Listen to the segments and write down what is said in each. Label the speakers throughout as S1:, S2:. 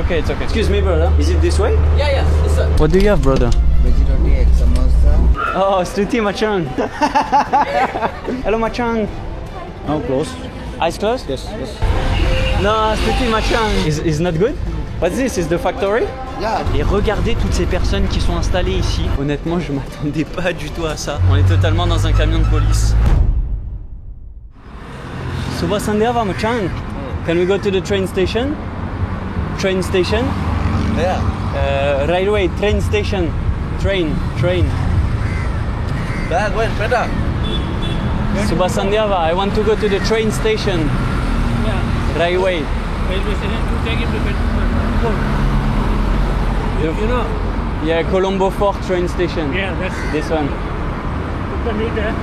S1: Okay, it's okay. Excuse me, brother. Is it this way?
S2: Yeah, yes sir.
S1: What do you have, brother?
S3: Veggie roti, egg samosa.
S1: Oh, Stuti Machang. Hello, Machang.
S3: Now closed.
S1: Eyes closed?
S3: Yes.
S1: No, Stuti Machang is not good. What's this? Is the factory?
S3: Yeah.
S1: Et regardez toutes ces personnes qui sont installées ici. Honnêtement, je m'attendais pas du tout à ça. On est totalement dans un camion de police. Subha Sandhyava Machang. Can we go to the train station? Train station?
S3: Yeah.
S1: Railway, train station. Train.
S3: Back when better.
S1: Subha Sandhyava, I want to go to the train station.
S2: Yeah.
S1: Railway.
S2: Railway station to take him to Bedford. You know?
S1: Yeah, Colombo Fort train station.
S2: Yeah, that's
S1: This one.
S2: put the meter.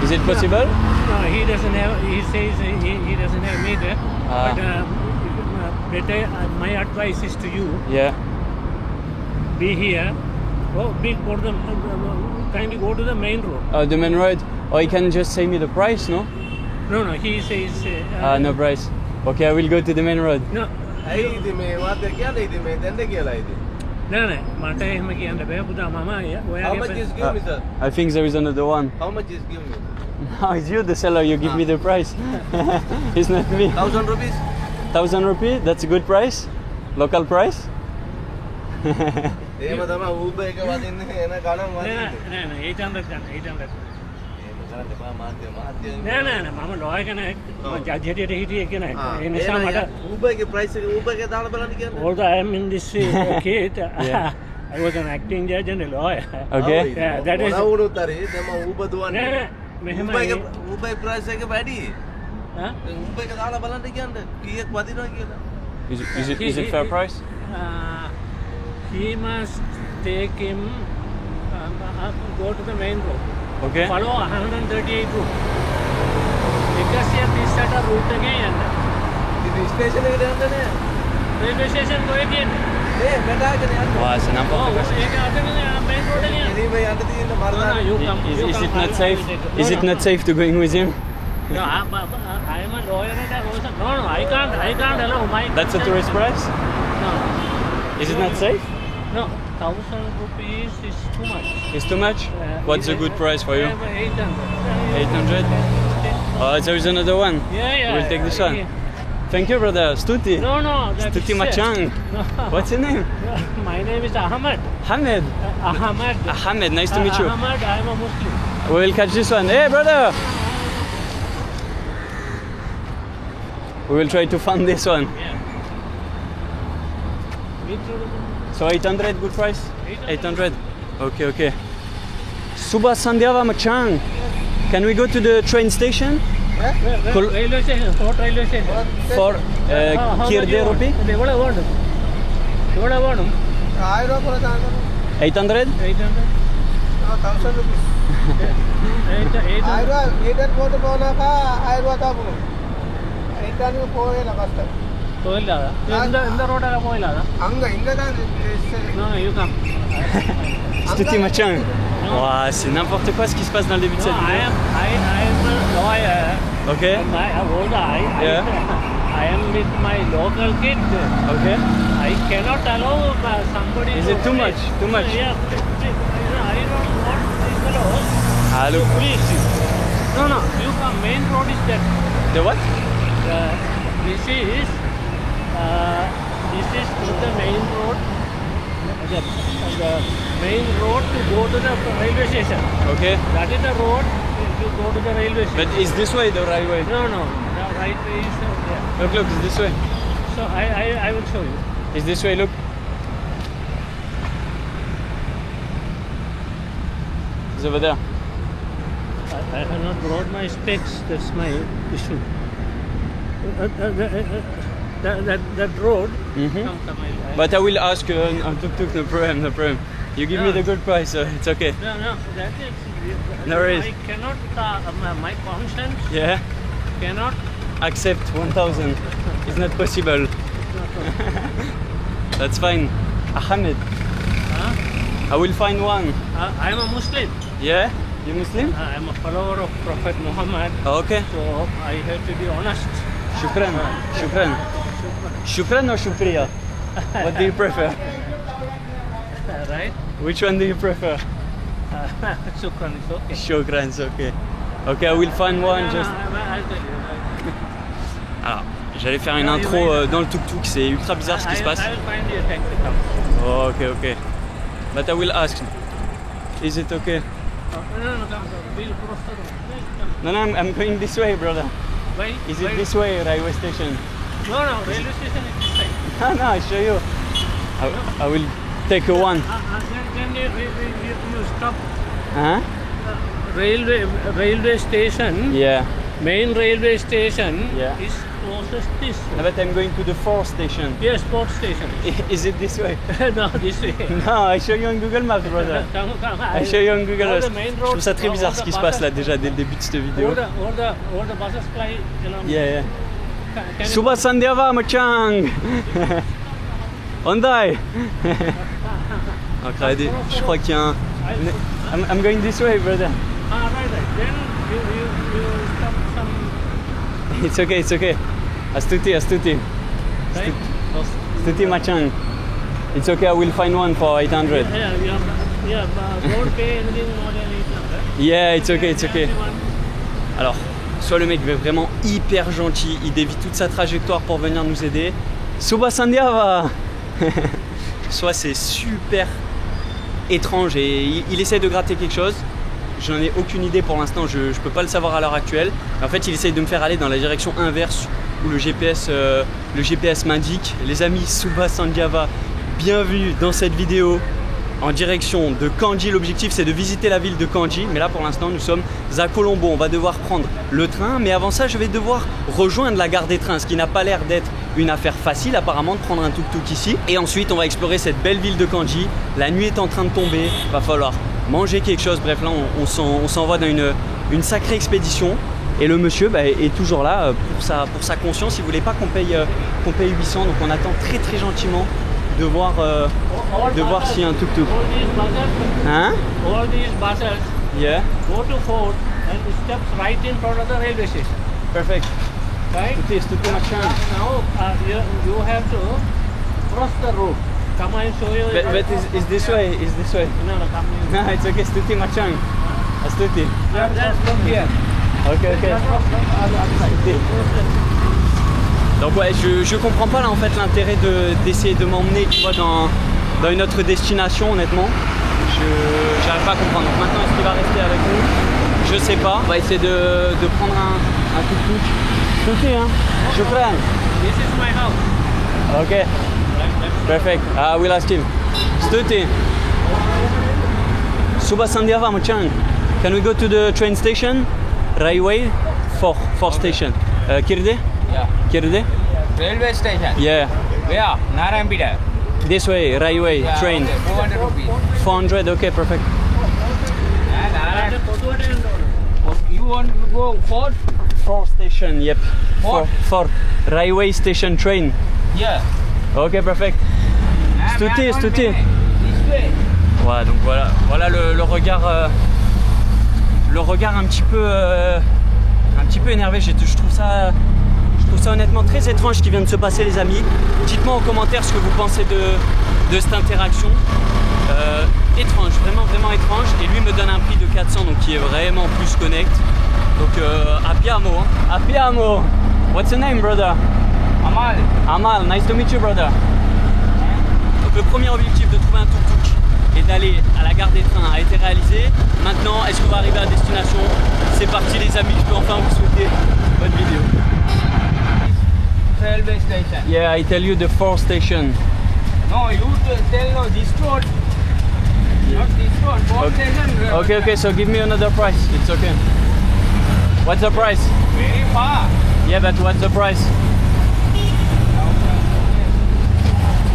S1: Is it possible?
S2: No, he doesn't have. He says he doesn't have meter.
S1: Ah.
S2: But better. My advice is to you:
S1: Yeah.
S2: be here. Go to the kindly go to the main road.
S1: The main road. Or you can just say me the price, no?
S2: No. He says.
S1: No price. Okay, I will go to the main road.
S2: No.
S3: ඇයිද මේ වාද කියන්නේ ඉතින් මේ දෙන්න කියලා ඉතින්.
S2: නෑ මට එහෙම කියන්න බෑ පුතා මම
S3: How much is give me sir?
S1: I think there is another one.
S3: How much is give me?
S1: No, it's you the seller, you give me the price. It's not me.
S3: 1000 rupees?
S1: 1000 rupees? That's a good price? Local price?
S3: එහෙම තමයි Uber එක වදින්න එන ගණන් වදින්න.
S2: නෑ 800 ගන්න 800.
S3: එහෙම කරන්න එපා මාත්‍ය.
S2: නෑ මම ලෝය කෙනෙක් මම ජජ් හිටියට හිටියේ කෙනෙක්. ඒ නිසා මට
S3: Uber එකේ price එක Uber එකේ දාලා බලන්න කියන්නේ.
S2: although I am in this kid,
S1: Yeah.
S2: I was an acting judge and a lawyer.
S1: Okay.
S2: Yeah, that is.
S3: වුණුත් හරි දැන් Uber දුවන්නේ.
S2: නෑ මෙහෙම
S3: Uber price එක වැඩි.
S2: හා
S3: Uber එක දාලා බලන්න කියන්නේ කීයක් වදිනවා කියලා.
S1: Is it fair price?
S2: He must take him go to the main road.
S1: Okay.
S2: Follow 138 route. Because here this set a route again.
S3: ඉතින් ස්ටේෂන් එකට යන්න නෑ.
S2: Railway station go again.
S3: බෙදාගෙන යන්න.
S1: Wow, c'est n'importe quoi.
S2: ඒක අතන main road again.
S3: එළිම යන්න තියෙන
S2: No,
S3: Maradana.
S2: you come.
S1: Is it not safe? Is it not safe to going with him?
S2: No, I am a lawyer and I was no, I can't allow my.
S1: That's a tourist price?
S2: No.
S1: Is it not safe?
S2: No, 1000 rupees is too much.
S1: It's too much? What's a good price for you?
S2: 800.
S1: 800? Oh, there is another one.
S2: Yeah.
S1: We'll take this one. Thank you, brother. Stuti.
S2: No. That
S1: Stuti
S2: is
S1: Machang.
S2: No.
S1: What's your name?
S2: My name is Ahmed.
S1: Ahmed.
S2: Ahmed.
S1: Ahmed, nice to meet you.
S2: Ahmed, I am a Muslim.
S1: We will catch this one. Hey, brother. We will try to find this one.
S2: Yeah. Me too.
S1: So 800, good price?
S2: 800.
S1: 800. Okay. Subha Sandhyava Machang. Can we go to the train station? Col-
S2: Railway station, Fort Railway station.
S1: For Kirde Rupi?
S2: എവിടെ വേണം
S3: 1000 രൂപ പോലെ താങ്കൾ
S1: 800?
S2: 800.
S3: 1000 rupees.
S2: 800.
S3: 1000 meter போட்டு போனாக்கா 1000 ரூபா தான் போகும். 800 போகல கஷ்டம்.
S2: പോയില്ലാതാ എന്താ റോഡാ പോയില്ലാതാ
S3: அங்க இங்க தான்
S2: No, you come.
S1: Stuti Machang. Wow, c'est n'importe quoi ce qui se passe dans le début de
S2: No,
S1: cette vidéo.
S2: I am a lawyer.
S1: Okay.
S2: And
S1: Yeah.
S2: I am with my local kid.
S1: Okay.
S2: I cannot allow somebody.
S1: Is
S2: to
S1: it too
S2: play.
S1: much? Too much?
S2: Yeah. I don't want this fellow.
S1: Hello.
S2: Please. No. You come. Main road is that.
S1: The what?
S2: This is to the main road. The main road to go to the railway station.
S1: Okay.
S2: That is the road to go to the railway station.
S1: But is this way the railway?
S2: No. The right way is there.
S1: Look, it's this way.
S2: So I will show you.
S1: It's this way, look. It's over there.
S2: I have not brought my specs. That's my issue. That road.
S1: Mhm.
S2: Come,
S1: But I will ask tuk-tuk, no problem. You give me the good price, so it's okay.
S2: No. That is.
S1: No worries.
S2: I cannot. My conscience
S1: Yeah.
S2: cannot.
S1: Accept 1000. It's not possible. That's fine. Ahmed.
S2: Huh?
S1: I will find one.
S2: I am a Muslim.
S1: Yeah? You Muslim?
S2: I'm a follower of Prophet Muhammad.
S1: Okay.
S2: So I have to be honest.
S1: Shukran. Shukran. Shukran or shukriya? What do you prefer?
S2: Right?
S1: Which one do you prefer?
S2: Shukran is okay.
S1: Shukran, it's okay. Okay, I will find one just.
S2: I'll tell you.
S1: Alors, j'allais faire une intro dans le tuk-tuk, c'est ultra bizarre ce qui se passe.
S2: I will find you a taxi cab.
S1: Oh, okay, okay. But I will ask. Is it okay?
S2: No, come. We'll cross the road.
S1: No, no, I'm going this way, brother.
S2: Why?
S1: Is it this way, railway station?
S2: No, railway station is this side.
S1: No, no, I show you. I will take a one.
S2: Then you stop.
S1: Huh?
S2: Railway station.
S1: Yeah.
S2: Main railway station
S1: Yeah.
S2: is closest this.
S1: No, but I'm going to the fourth station.
S2: Yes, port station.
S1: Is it this way?
S2: No, this way.
S1: No, I show you on Google Maps, brother.
S2: Come.
S1: I show you on Google
S2: All
S1: Maps.
S2: the main
S1: Je trouve ça très
S2: roads,
S1: bizarre
S2: all
S1: ce
S2: the
S1: qui se passe là
S2: buses-
S1: déjà dès le début de cette vidéo.
S2: All the buses fly around.
S1: Yeah, yeah.
S2: Can you-
S1: Suba Sandiava Machang. Hyundai. Ok, regardez, je crois qu'il y a un. I'm going this way, brother.
S2: Right. Then you stop some.
S1: It's okay, it's okay. Astuti.
S2: Right?
S1: Astuti Machang. It's okay, I will find one for 800.
S2: Don't pay anything more than 800.
S1: Yeah, it's okay. Alors, soit le mec est vraiment hyper gentil, il dévie toute sa trajectoire pour venir nous aider. Suba Sandiava. Soit c'est super étrange et il essaie de gratter quelque chose. J'en ai aucune idée pour l'instant, je ne peux pas le savoir à l'heure actuelle. En fait, il essaie de me faire aller dans la direction inverse où le GPS m'indique. Les amis, Suba Sandiava, bienvenue dans cette vidéo en direction de Kandy. L'objectif, c'est de visiter la ville de Kandy. Mais là, pour l'instant, nous sommes à Colombo. On va devoir prendre le train. Mais avant ça, je vais devoir rejoindre la gare des trains, ce qui n'a pas l'air d'être une affaire facile, apparemment, de prendre un tuk-tuk ici. Et ensuite, on va explorer cette belle ville de Kandy. La nuit est en train de tomber. Va falloir manger quelque chose. Bref, là, on s'envoie dans une sacrée expédition. Et le monsieur est toujours là pour sa conscience. Il ne voulait pas qu'on paye 800. Donc, on attend très, très gentiment de voir s'il y a un tuk-tuk.
S2: All these buses,
S1: Hein?
S2: all these buses
S1: Yeah,
S2: go to Fort and steps right in front of the railway station.
S1: perfect.
S2: Right?
S1: Astuti Machang.
S2: Now you have to cross the road. Come and show you.
S1: But is this way? Is this way?
S2: No, come in.
S1: No, it's okay. Astuti Machang. Astuti.
S2: That's from here.
S1: Okay. Astuti. Donc ouais, je comprends pas là en fait l'intérêt d'essayer de m'emmener, tu vois, dans une autre destination, honnêtement. J'arrive pas à comprendre. Donc maintenant, est-ce qu'il va rester avec nous? Je sais pas. On va essayer de prendre un tuk-tuk. Astuti, hein? Shukran.
S2: This is my house.
S1: Okay. Perfect. I will ask him. Astuti. Suba Sandiava Machang. Can we go to the train station? Railway? Four station. Kirde?
S4: Yeah.
S1: Kirde?
S4: Railway station.
S1: Yeah.
S4: Where? Narayanpeta.
S1: This way, railway,
S4: Yeah,
S1: train.
S4: okay, 400 rupees.
S1: 400, okay, perfect.
S4: You want to go Fort?
S1: Four station, yep.
S4: Four?
S1: Four. Railway station train.
S4: Yeah.
S1: Okay, perfect. Astuti.
S4: This way.
S1: Voilà, donc voilà le regard un petit peu énervé. Je trouve ça honnêtement très étrange ce qui vient de se passer, les amis. Dites-moi en commentaire ce que vous pensez de cette interaction. Étrange, vraiment étrange. Et lui me donne un prix de 400, donc qui est vraiment plus connect. Donc abbiamo, hein. Abbiamo. What's your name, brother?
S4: Amal.
S1: Amal, nice to meet you, brother. Donc le premier objectif de trouver un tuk-tuk et d'aller à la gare des trains a été réalisé. Maintenant, est-ce qu'on va arriver à destination? C'est parti, les amis, je peux enfin vous souhaiter bonne vidéo.
S4: Railway station.
S1: Yeah, I tell you the fourth station.
S4: No, you tell no this road. Not this road. Fort station.
S1: Okay, so give me another price. It's okay. What's the price?
S4: Very far.
S1: Yeah, but what's the price?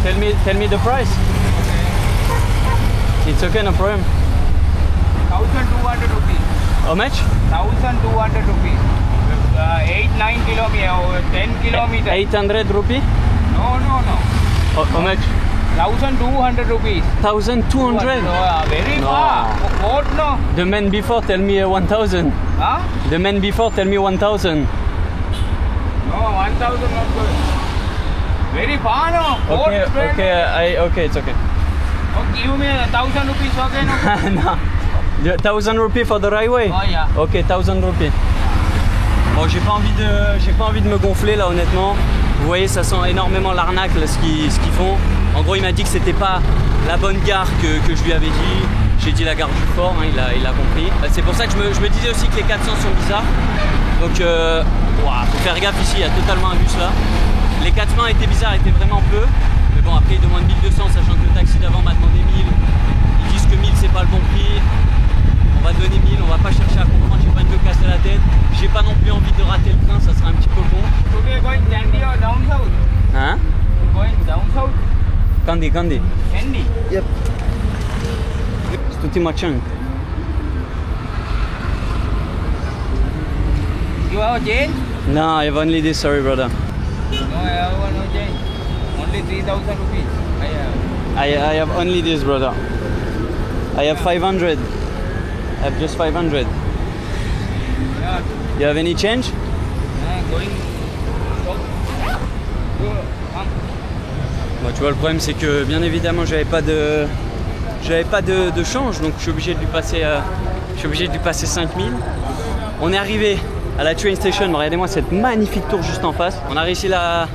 S1: Tell me the price. It's okay, no problem.
S4: 1,200 rupees.
S1: How much?
S4: 1,200 rupees. 8-9 kilometers or 10 kilometers.
S1: 800 rupee?
S4: No.
S1: How much?
S4: 1,200 rupees.
S1: 1,200.
S4: Very
S1: No.
S4: far. What no?
S1: The man before tell me 1,000.
S4: Huh?
S1: The man before tell me 1,000.
S4: No, 1,000 not good. Very far no.
S1: Okay,
S4: What friend?
S1: okay, it's okay.
S4: Oh, give me 1,000 rupees okay no?
S1: No. 1,000 rupees for the railway?
S4: Oh yeah.
S1: Ok, 1,000 rupees. Bon, j'ai pas envie de me gonfler là, honnêtement. Vous voyez, ça sent énormément l'arnaque là, ce qu'ils font. En gros, il m'a dit que c'était pas la bonne gare que je lui avais dit. J'ai dit la gare du Fort, hein, il a compris. C'est pour ça que je me disais aussi que les 400 sont bizarres. Donc, faut faire gaffe ici, il y a totalement un bus là. Les 400 étaient bizarres, étaient vraiment peu. Mais bon, après, ils demandent 1,200, sachant que le taxi d'avant m'a demandé 1,000. Ils disent que 1,000 c'est pas le bon prix. On va donner 1,000, on va pas chercher à comprendre, j'ai pas envie de me casser la tête. J'ai pas non plus envie de rater le train, ça serait un petit peu con.
S4: Today going Kandy or down south?
S1: Hein?
S4: Going down south?
S1: Kandy.
S4: Kandy.
S3: Yep.
S1: Stuti Machang.
S4: You have a change?
S1: No, I have only this, sorry brother.
S4: No, I have no change. Only 3,000 rupees. I have.
S1: I have only this, brother. I have 500. I have just 500.
S4: Yeah.
S1: You have any change?
S4: Going.
S1: Bon, tu vois, le problème c'est que bien évidemment j'avais pas de change, donc je suis obligé de lui passer 5000. On est arrivé à la train station. Regardez-moi cette magnifique tour juste en face. On a réussi la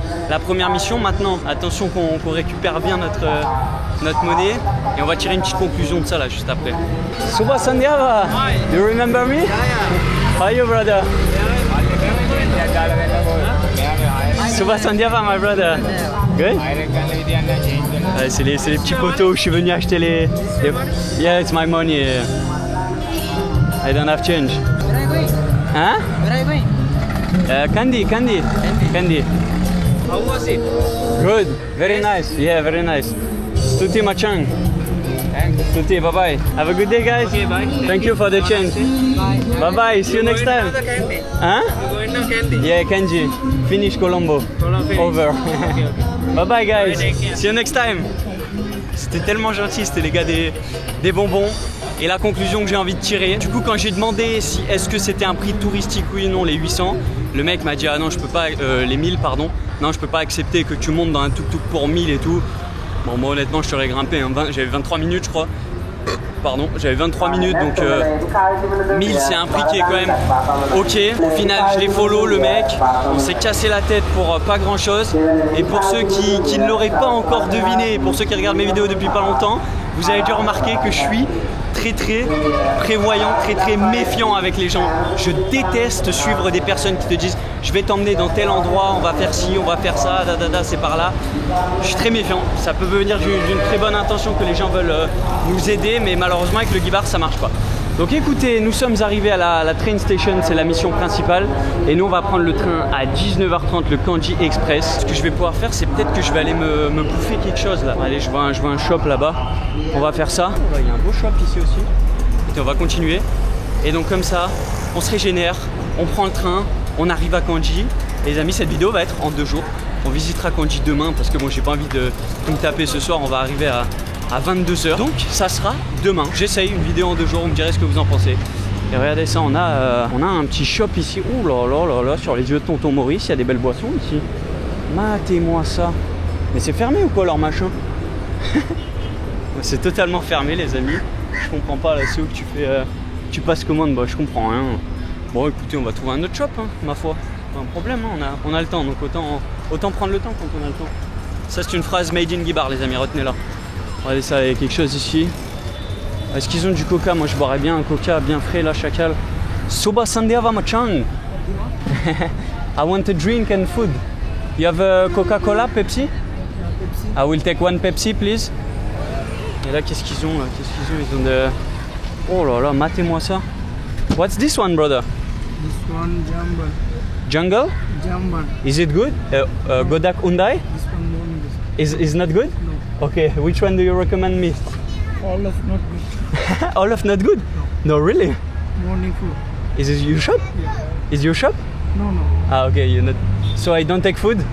S1: première mission. Maintenant, attention qu'on récupère bien notre monnaie et on va tirer une petite conclusion de ça là juste après. Subha Sandiava, do you remember me? How are you, brother? Subha Sandiava, my brother. Good? C'est les petits poteaux où je suis venu acheter les... Yeah, it's my money. I don't have change.
S3: Where are you going?
S1: Huh?
S3: Where are you going?
S1: Kandy.
S4: How was it?
S1: Good. Very nice. Yeah, very nice. Stuti Machang.
S4: Thanks.
S1: Stuti, bye-bye. Have a good day, guys.
S4: Okay, bye.
S1: Thank you for the change. Bye-bye. See you next time.
S4: Kandy.
S1: Huh?
S4: You going now Kandy?
S1: Yeah, Kanji. Finish Colombo. Over.
S4: Okay.
S1: Bye-bye, guys.
S4: Bye, take care.
S1: See you next time. C'était tellement gentil, c'était les gars des bonbons. Et la conclusion que j'ai envie de tirer, du coup quand j'ai demandé si est-ce que c'était un prix touristique oui ou non les 800, le mec m'a dit ah non je peux pas, les 1000 pardon, non je peux pas accepter que tu montes dans un tuk-tuk pour 1000 et tout. Bon moi honnêtement je t'aurais grimpé, hein, j'avais 23 minutes je crois. Pardon, j'avais 23 minutes donc 1000 c'est un prix qui est quand même ok. Au final je l'ai follow le mec, on s'est cassé la tête pour pas grand chose. Et pour ceux qui ne l'auraient pas encore deviné, pour ceux qui regardent mes vidéos depuis pas longtemps, vous avez dû remarquer que je suis très prévoyant, très méfiant avec les gens. Je déteste suivre des personnes qui te disent je vais t'emmener dans tel endroit, on va faire ci, on va faire ça, c'est par là. Je suis très méfiant, ça peut venir d'une très bonne intention que les gens veulent nous aider, mais malheureusement avec le Guibar ça marche pas. Donc écoutez, nous sommes arrivés à la train station, c'est la mission principale. Et nous on va prendre le train à 19h30, le Kandy Express. Ce que je vais pouvoir faire, c'est peut-être que je vais aller me bouffer quelque chose là. Allez, je vois un shop là-bas. On va faire ça. Il y a un beau shop ici aussi. Et on va continuer. Et donc comme ça, on se régénère, on prend le train, on arrive à Kandy. Et les amis, cette vidéo va être en 2 jours. On visitera Kandy demain parce que bon, j'ai pas envie de tout me taper ce soir. On va arriver à 22h. Donc ça sera demain. J'essaye une vidéo en 2 jours, vous me direz ce que vous en pensez. Et regardez ça, on a un petit shop ici. Ouh là là là là, sur les yeux de tonton Maurice, il y a des belles boissons ici. Matez-moi ça. Mais c'est fermé ou quoi leur machin? C'est totalement fermé les amis. Je comprends pas là, c'est où que tu passes commande, bah je comprends rien. Bon écoutez, on va trouver un autre shop, hein, ma foi. Pas un problème, hein, on a le temps, donc autant prendre le temps quand on a le temps. Ça c'est une phrase made in Guibar les amis, retenez-la. Regardez ça, il y a quelque chose ici. Est-ce qu'ils ont du coca? Moi je boirais bien un coca bien frais là, chacal. Subha Sandiava Machang. I want a drink and food. You have a Coca-Cola, Pepsi? I will take one Pepsi please. Et là qu'est-ce qu'ils ont là? Ils ont de... Oh là là, matez-moi ça. What's this one brother?
S3: This one
S1: Jungle?
S3: Jamban.
S1: Is it good? Godak Undai?
S3: This one morning.
S1: Is not good?
S3: No.
S1: Okay, which one do you recommend me?
S3: All of not good.
S1: All of not good? No, really?
S3: Morning food.
S1: Is it your shop?
S3: Yeah.
S1: Is your shop?
S3: No.
S1: Ah, okay, you're not. So I don't take food?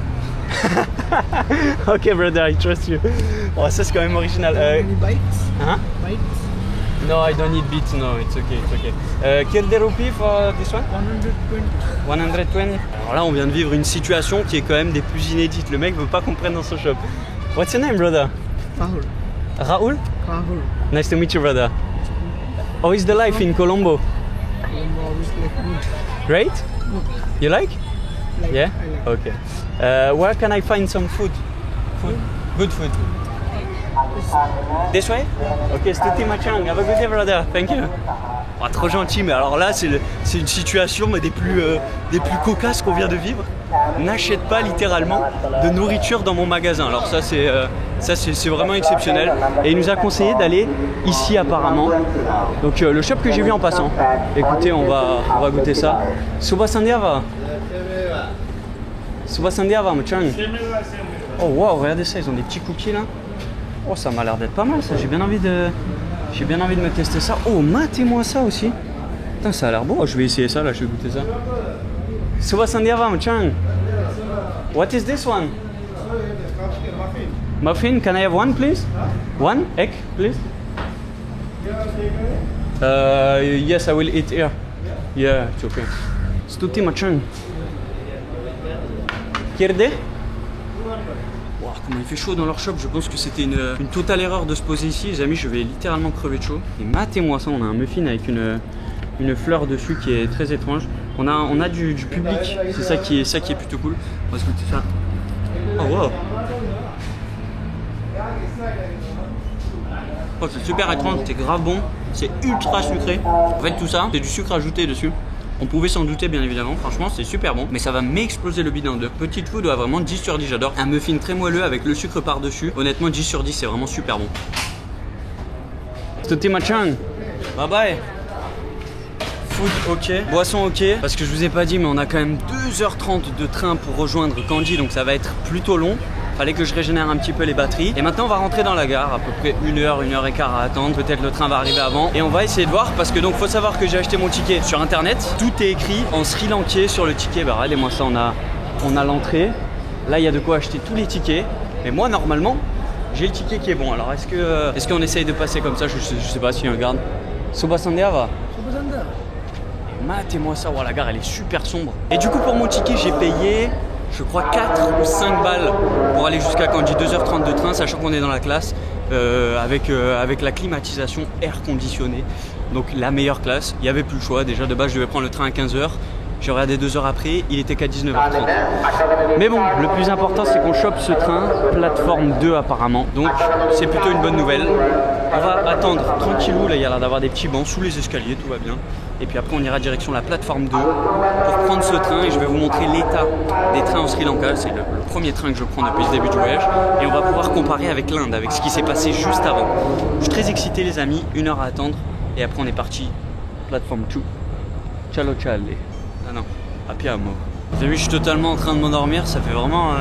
S1: Okay, brother, I trust you. Oh, ça c'est quand même original.
S3: Any bites?
S1: Hein?
S3: Bites?
S1: No, I don't need beats. No, it's okay. Kirde rupee for this one?
S3: 120.
S1: 120. Alors là, on vient de vivre une situation qui est quand même des plus inédites. Le mec veut pas qu'on prenne dans son shop. What's your name, brother?
S3: Rahul.
S1: Raoul?
S3: Rahul.
S1: Nice to meet you, brother. How is the life in Colombo?
S3: Always like good.
S1: Great? You like?
S3: Like,
S1: Yeah?
S3: I like.
S1: Okay. Where can I find some food? Good food. This way? Ok, Stuti Machang. Have a good day, brother. Thank you. Oh, trop gentil, mais alors là, c'est une situation mais des plus cocasses qu'on vient de vivre. N'achète pas littéralement de nourriture dans mon magasin. Alors ça, c'est vraiment exceptionnel. Et il nous a conseillé d'aller ici apparemment. Donc le shop que j'ai vu en passant. Écoutez, on va goûter ça. Suba Sandiava. Suba Sandiava, Machang. Oh wow, regardez ça, ils ont des petits cookies là. Oh, ça m'a l'air d'être pas mal ça, j'ai bien envie de me tester ça. Oh, matez-moi ça aussi. Putain, ça a l'air beau. Oh, je vais essayer ça là, je vais goûter ça. Suba Sandiava, Machang. What is this one? Muffin, can I have one please? One egg please? Yes, I will eat here. Yeah, it's okay. Stuti Machang. Kirde? Wow, comment il fait chaud dans leur shop, je pense que c'était une totale erreur de se poser ici, les amis, je vais littéralement crever de chaud. Et matez-moi ça, on a un muffin avec une fleur dessus qui est très étrange. On a du public, c'est ça qui est plutôt cool. On va se goûter ça. Oh wow. Oh, c'est super étrange, c'est grave bon, c'est ultra sucré. En fait tout ça, c'est du sucre ajouté dessus. On pouvait s'en douter bien évidemment, franchement c'est super bon, mais ça va m'exploser le bide en deux. Petite food, vraiment 10 sur 10, j'adore. Un muffin très moelleux avec le sucre par dessus, honnêtement 10 sur 10, c'est vraiment super bon. Stuti Machang, bye bye. Food ok, boisson ok, parce que je vous ai pas dit mais on a quand même 2h30 de train pour rejoindre Kandy, donc ça va être plutôt long. Fallait que je régénère un petit peu les batteries. Et maintenant on va rentrer dans la gare, à peu près 1h et quart à attendre. Peut-être le train va arriver avant. Et on va essayer de voir parce que donc faut savoir que j'ai acheté mon ticket sur internet. Tout est écrit en sri lankais sur le ticket. Bah regardez-moi ça, on a l'entrée. Là il y a de quoi acheter tous les tickets. Et moi normalement j'ai le ticket qui est bon. Alors est-ce qu'on essaye de passer comme ça? Je sais pas si on regarde. Suba Sandiava. Matez-moi ça, oh, la gare elle est super sombre. Et du coup pour mon ticket j'ai payé je crois 4 ou 5 balles pour aller jusqu'à Kandy, 2h30 de train, sachant qu'on est dans la classe avec la climatisation air conditionné. Donc la meilleure classe, il n'y avait plus le choix. Déjà de base je devais prendre le train à 15h. J'ai regardé 2 heures après, il était qu'à 19h30. Mais bon, le plus important c'est qu'on chope ce train, plateforme 2 apparemment. Donc c'est plutôt une bonne nouvelle. On va attendre tranquillou, là il y a l'air d'avoir des petits bancs sous les escaliers, tout va bien. Et puis après on ira direction la plateforme 2 pour prendre ce train et je vais vous montrer l'état des trains au Sri Lanka. C'est le premier train que je prends depuis le début du voyage. Et on va pouvoir comparer avec l'Inde, avec ce qui s'est passé juste avant. Je suis très excité les amis, 1 heure à attendre. Et après on est parti, plateforme 2. Ciao ciao. Ah non, à pied à mort. Vous avez vu, je suis totalement en train de m'endormir. Ça fait vraiment,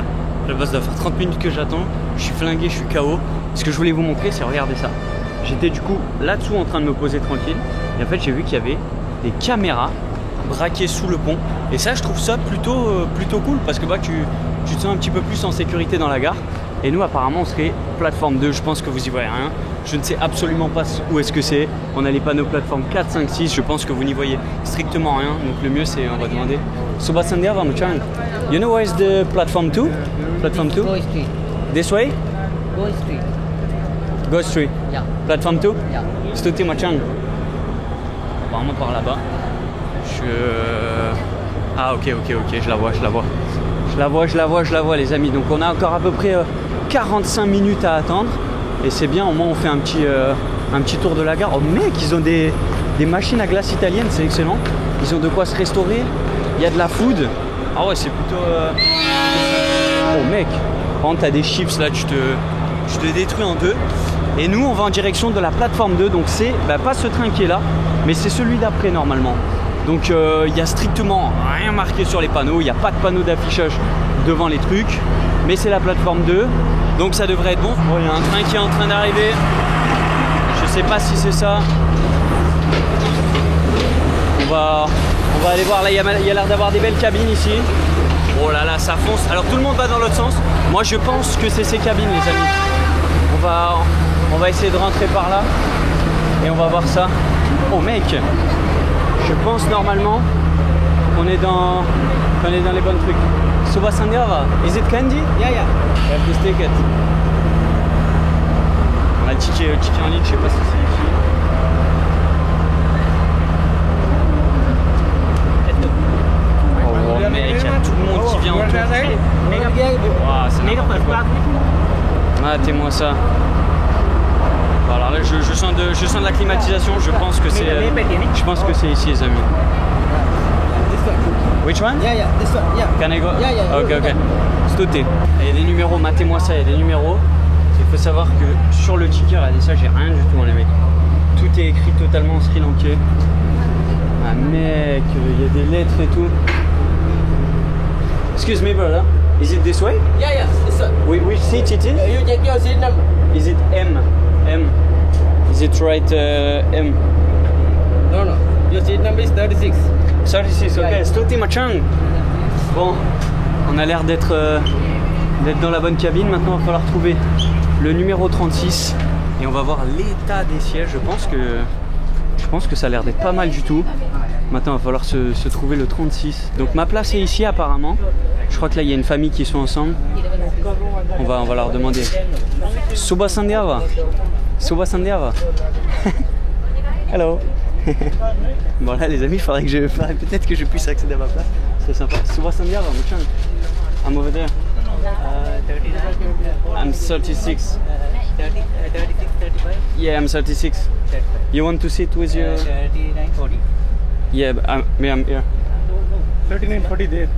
S1: la base doit faire 30 minutes que j'attends. Je suis flingué, je suis KO. Ce que je voulais vous montrer, c'est regardez ça. J'étais du coup là-dessous en train de me poser tranquille. Et en fait, j'ai vu qu'il y avait des caméras braquées sous le pont. Et ça, je trouve ça plutôt cool parce que bah, tu te sens un petit peu plus en sécurité dans la gare. Et nous, apparemment, on serait plateforme 2. Je pense que vous y voyez rien. Je ne sais absolument pas où est-ce que c'est. On a les panneaux plateforme 4, 5, 6. Je pense que vous n'y voyez strictement rien. Donc le mieux, c'est on va demander. Suba Sandiava, Machang. You know where is the platform 2? Platform 2?
S5: Go Street.
S1: This way?
S5: Go Street.
S1: Go Street.
S5: Yeah.
S1: Platform 2?
S5: Yeah.
S1: Stuti Machang. Apparemment par là-bas. Ah ok, je la vois les amis. Donc on a encore à peu près 45 minutes à attendre. Et c'est bien, au moins on fait un petit tour de la gare. Oh mec, ils ont des machines à glace italiennes, c'est excellent. Ils ont de quoi se restaurer. Il y a de la food. Ah ouais, c'est plutôt... Oh mec, par contre t'as des chips là, tu te détruis en deux. Et nous on va en direction de la plateforme 2. Donc c'est pas ce train qui est là, mais c'est celui d'après normalement. Donc il n'y a strictement rien marqué sur les panneaux. Il n'y a pas de panneau d'affichage devant les trucs. Mais c'est la plateforme 2. Donc ça devrait être bon. Bon, il y a un train qui est en train d'arriver. Je sais pas si c'est ça. On va aller voir. Là, il y a l'air d'avoir des belles cabines ici. Oh là là, ça fonce. Alors tout le monde va dans l'autre sens. Moi, je pense que c'est ces cabines, les amis. On va essayer de rentrer par là et on va voir ça. Oh mec, je pense normalement qu'on est dans les bons trucs. Soba Sandiava, is it candy?
S3: Yeah, yeah.
S1: I have this ticket. On a le ticket en ligne, je sais pas si c'est ici. Oh mec, il y a tout le monde qui vient autour. Wow, c'est n'importe quoi. Matez-moi ça. Voilà, là je sens de la climatisation, je pense que c'est ici les amis. Which one?
S3: Yeah, this one, yeah.
S1: Can I go?
S3: Yeah.
S1: Ok. Stoté. Il y a des numéros, matez-moi ça, il y a des numéros. Il faut savoir que sur le ticket, regardez ça, j'ai rien du tout les mecs. Tout est écrit totalement en sri lankais. Ah mec, il y a des lettres et tout. Excuse me brother, is it this way?
S3: Yeah, this one.
S1: Which seat it is?
S3: You check your seat number.
S1: Is it M? Is it right M?
S3: No. Your seat number is 36.
S1: 36, ok. Stoté Machang. Bon, on a l'air d'être dans la bonne cabine. Maintenant, il va falloir trouver le numéro 36 et on va voir l'état des sièges. Je pense que ça a l'air d'être pas mal du tout. Maintenant, il va falloir se trouver le 36. Donc ma place est ici apparemment. Je crois que là, il y a une famille qui sont ensemble. On va leur demander. Soba Sandiava. Soba Sandiava. Hello. Bon là les amis, il faudrait peut-être que je puisse accéder à ma place. C'est sympa. Soba Sandiava, Muchang. I'm over there.
S3: 39.
S1: I'm 36.
S3: 36, 35.
S1: Yeah, I'm 36. You want to sit with your...
S3: 39, 40.
S1: Yeah, I'm here.
S2: 39, 40 there.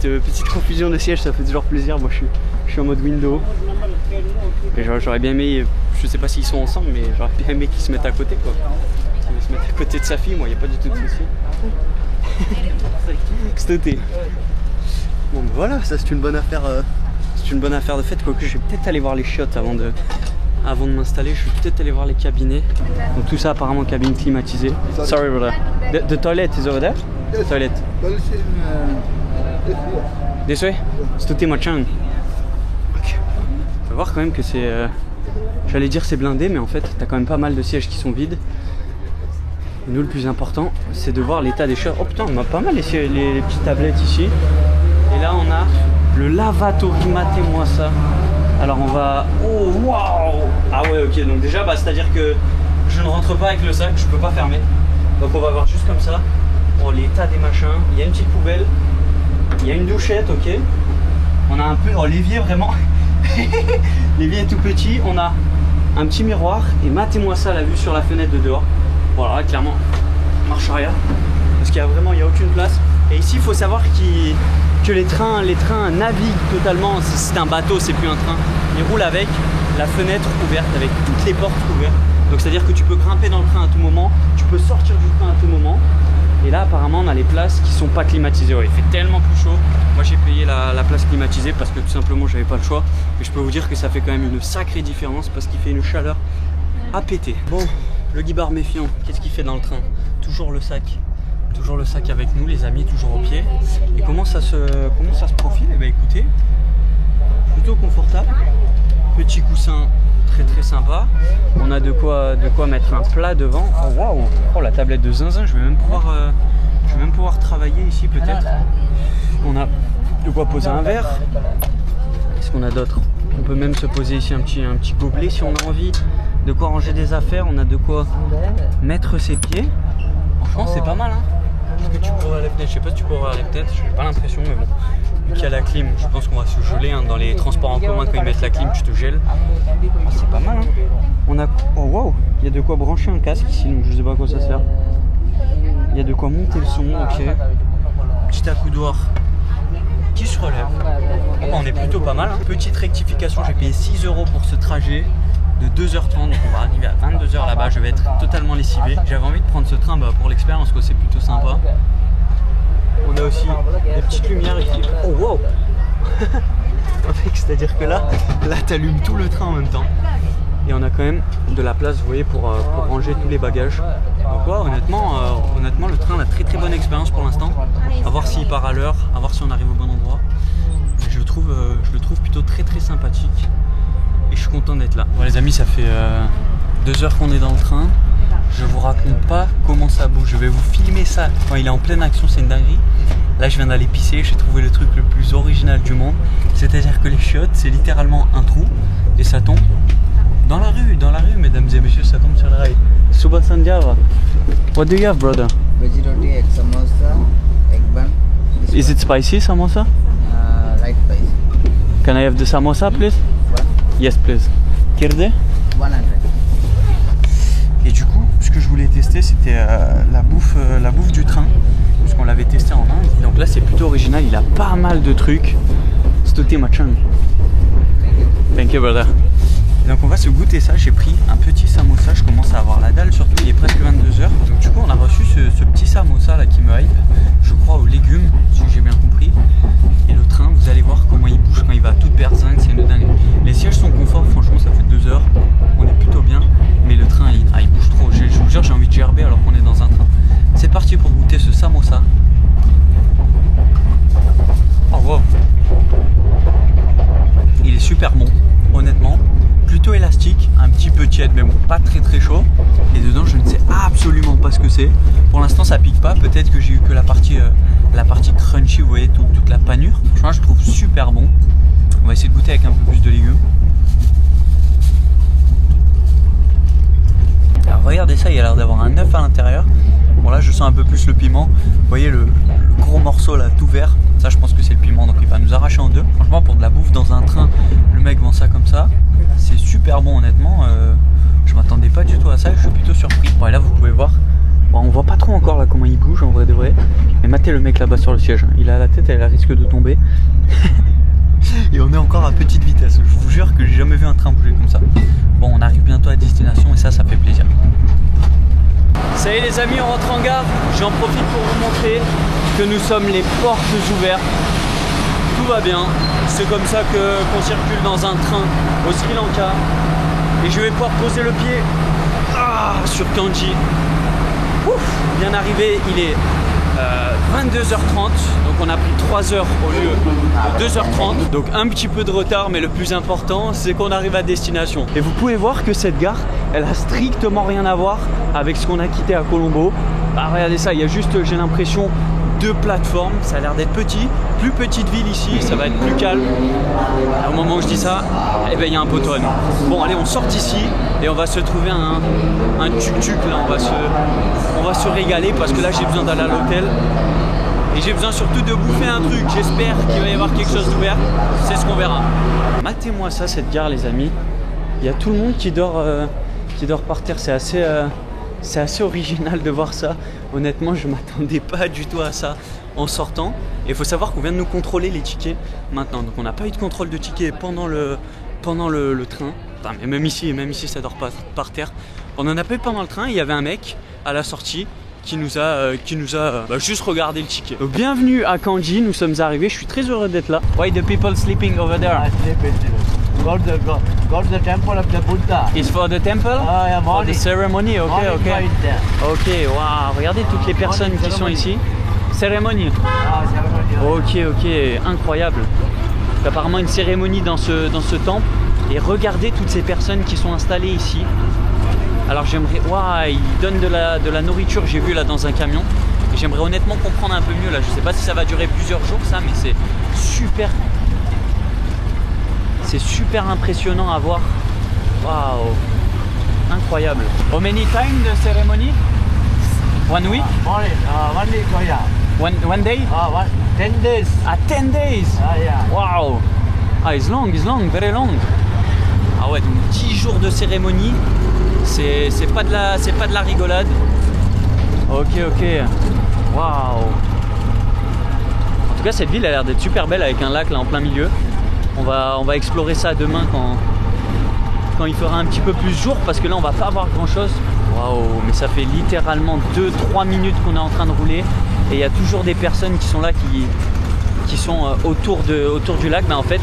S1: Petite confusion de siège, ça fait toujours plaisir. Moi je suis en mode window. Et j'aurais bien aimé, je sais pas s'ils sont ensemble, mais j'aurais bien aimé qu'ils se mettent à côté quoi. S'ils se mettent à côté de sa fille, moi il n'y a pas du tout de souci. Stoté. Bon ben voilà, ça c'est une bonne affaire. C'est une bonne affaire de fait. Quoique je vais peut-être aller voir les chiottes avant de m'installer. Je vais peut-être aller voir les cabinets. Donc tout ça apparemment cabine climatisée. Sorry brother. The toilet is over there?
S3: Yes.
S1: Toilet. This way? Stoté Machang. Ok. On va voir quand même que c'est... J'allais dire c'est blindé, mais en fait t'as quand même pas mal de sièges qui sont vides. Et nous le plus important c'est de voir l'état des chiottes. Oh putain, on a pas mal les petites tablettes ici. Et là on a le lavatory, matez-moi ça. Alors on va... Oh waouh. Ah ouais ok, donc déjà c'est à dire que je ne rentre pas avec le sac, je peux pas fermer. Donc on va voir juste comme ça. Oh l'état des machins, il y a une petite poubelle. Il y a une douchette, ok. On a un peu... Oh l'évier vraiment. L'évier est tout petit. On a un petit miroir. Et matez-moi ça, la vue sur la fenêtre de dehors. Voilà, clairement, marche arrière. Parce qu'il y a vraiment, il n'y a aucune place. Et ici, il faut savoir que les trains naviguent totalement. C'est un bateau, c'est plus un train. Ils roulent avec la fenêtre ouverte, avec toutes les portes ouvertes. Donc c'est à dire que tu peux grimper dans le train à tout moment. Tu peux sortir du train à tout moment. Et là apparemment on a les places qui sont pas climatisées. Ouais, il fait tellement plus chaud. Moi j'ai payé la place climatisée parce que tout simplement j'avais pas le choix. Et je peux vous dire que ça fait quand même une sacrée différence parce qu'il fait une chaleur à péter. Bon, le guibar méfiant, qu'est-ce qu'il fait dans le train? Toujours le sac. Toujours le sac avec nous les amis, toujours au pied. Et comment ça se profile? Eh bien écoutez, plutôt confortable. Petit coussin très sympa. On a de quoi mettre un plat devant. Oh waouh! Oh la tablette de zinzin, je vais même pouvoir travailler ici peut-être. On a de quoi poser un verre. Qu'est-ce qu'on a d'autre? On peut même se poser ici un petit gobelet si on a envie. De quoi ranger des affaires, on a de quoi mettre ses pieds. Franchement c'est pas mal hein. Est-ce que tu peux ouvrir les fenêtres? Je sais pas si tu peux ouvrir les fenêtres, j'ai pas l'impression mais bon. Vu qu'il y a la clim, je pense qu'on va se geler hein. Dans les transports en commun quand ils mettent la clim, tu te gèles. Oh, c'est pas mal hein. On a... Oh waouh, il y a de quoi brancher un casque ici, donc je sais pas à quoi ça sert. Il y a de quoi monter le son, ok. Petit accoudoir qui se relève. Oh, on est plutôt pas mal hein. Petite rectification, j'ai payé 6 € pour ce trajet de 2h30, donc on va arriver à 22h là-bas, je vais être totalement lessivé. J'avais envie de prendre ce train pour l'expérience, que c'est plutôt sympa. On a aussi des petites lumières ici. Oh wow. C'est à dire que là t'allumes tout le train en même temps. Et on a quand même de la place, vous voyez, pour ranger tous les bagages. Donc ouais, honnêtement, le train a très très bonne expérience pour l'instant. À voir s'il part à l'heure, à voir si on arrive au bon endroit. Mais je le trouve plutôt très très sympathique. Et je suis content d'être là. Bon les amis, ça fait 2 heures qu'on est dans le train. Je vous raconte pas comment ça bouge. Je vais vous filmer ça quand il est en pleine action, c'est une dinguerie. Là je viens d'aller pisser, j'ai trouvé le truc le plus original du monde. C'est-à-dire que les chiottes, c'est littéralement un trou et ça tombe dans la rue, mesdames et messieurs, ça tombe sur les rails. Subha Sandhyava. What do you have, brother?
S5: Veggie roti, egg samosa, egg bun.
S1: Is it spicy, samosa?
S5: Light spicy.
S1: Can I have the samosa, please?
S5: One.
S1: Yes, please. Kirde?
S5: 100.
S1: Et du coup, ce que je voulais tester, c'était la bouffe du train, parce qu'on l'avait testé en Inde. Donc là, c'est plutôt original. Il a pas mal de trucs. Stoté machin. Thank you, brother. Et donc on va se goûter ça. J'ai pris un petit samosa. Je commence à avoir la dalle, surtout il est presque 22 h. Donc du coup, on a reçu ce petit samosa là qui me hype. Je crois aux légumes, si j'ai bien compris. Et le train, vous allez voir comment il bouge quand il va à toute berzingue, c'est une dingue. Les sièges sont confort, franchement, ça fait 2 heures. On est plutôt bien. Mais le train, il bouge trop. Je vous jure, j'ai envie de gerber alors qu'on est dans un train. C'est parti pour goûter ce samosa. Oh wow. Il est super bon, honnêtement. Plutôt élastique, un petit peu tiède, mais bon, pas très très chaud. Et dedans, je ne sais absolument pas ce que c'est. Pour l'instant, ça pique pas. Peut-être que j'ai eu que la partie crunchy, vous voyez, toute la panure. Franchement, je trouve super bon. On va essayer de goûter avec un peu plus de légumes. Alors regardez ça, il a l'air d'avoir un œuf à l'intérieur. Bon là je sens un peu plus le piment. Vous voyez le gros morceau là tout vert. Ça je pense que c'est le piment, donc il va nous arracher en deux. Franchement pour de la bouffe dans un train, le mec vend ça comme ça. C'est super bon honnêtement. Je m'attendais pas du tout à ça, je suis plutôt surpris. Bon et là vous pouvez voir. Bon, on voit pas trop encore là comment il bouge en vrai de vrai. Mais matez le mec là-bas sur le siège. Il a la tête, elle risque de tomber. Et on est encore à petite vitesse. Je vous jure que j'ai jamais vu un train bouger comme ça. Bon, on arrive bientôt à destination et ça fait plaisir. Ça y est les amis, on rentre en gare. J'en profite pour vous montrer que nous sommes les portes ouvertes. Tout va bien. C'est comme ça qu'on circule dans un train au Sri Lanka. Et je vais pouvoir poser le pied sur Kandy. Ouf, bien arrivé, il est 22h30, donc on a pris 3 heures au lieu de 2h30, donc un petit peu de retard, mais le plus important c'est qu'on arrive à destination. Et vous pouvez voir que cette gare, elle a strictement rien à voir avec ce qu'on a quitté à Colombo. Bah, regardez ça, il y a juste, j'ai l'impression, 2 plateformes, ça a l'air d'être petit, plus petite ville ici, ça va être plus calme. Et au moment où je dis ça, eh ben, il y a un poteau à nous. Bon allez, on sort d'ici et on va se trouver un tuk-tuk là, on va se régaler parce que là j'ai besoin d'aller à l'hôtel. Et j'ai besoin surtout de bouffer un truc, j'espère qu'il va y avoir quelque chose d'ouvert, c'est ce qu'on verra. Matez-moi ça, cette gare les amis, il y a tout le monde qui dort par terre, c'est assez original de voir ça. Honnêtement, je m'attendais pas du tout à ça en sortant. Et il faut savoir qu'on vient de nous contrôler les tickets maintenant. Donc on n'a pas eu de contrôle de tickets pendant le train. Enfin, mais même ici, ça dort pas par terre. On n'en a pas eu pendant le train. Il y avait un mec à la sortie qui nous a juste regardé le ticket. Donc bienvenue à Kandy, nous sommes arrivés. Je suis très heureux d'être là. Why the people sleeping over there?
S2: Go to the temple of the Buddha.
S1: It's for the temple?
S2: Yeah,
S1: for the ceremony, ok,
S2: morning
S1: ok.
S2: flight there.
S1: Ok, waouh, regardez toutes les personnes qui sont ici. Cérémonie.
S2: Ceremony.
S1: Ok, incroyable. Donc, apparemment une cérémonie dans ce temple. Et regardez toutes ces personnes qui sont installées ici. Alors j'aimerais... Waouh, ils donnent de la nourriture, j'ai vu là dans un camion. Et j'aimerais honnêtement comprendre un peu mieux là. Je sais pas si ça va durer plusieurs jours ça, mais c'est super... C'est super impressionnant à voir. Waouh, incroyable. How many times the ceremony? 1 week?
S2: Morning, 1 week, oh yeah.
S1: One day?
S2: 10 days.
S1: Ah, 10 days?
S2: Yeah.
S1: Wow. Ah, it's long, very long. Ah ouais, donc 10 jours de cérémonie. C'est pas de la rigolade. Ok. Waouh. En tout cas, cette ville a l'air d'être super belle avec un lac là en plein milieu. On va explorer ça demain quand il fera un petit peu plus jour parce que là on va pas avoir grand chose. Waouh, mais ça fait littéralement 2-3 minutes qu'on est en train de rouler et il y a toujours des personnes qui sont là qui sont autour du lac. Mais en fait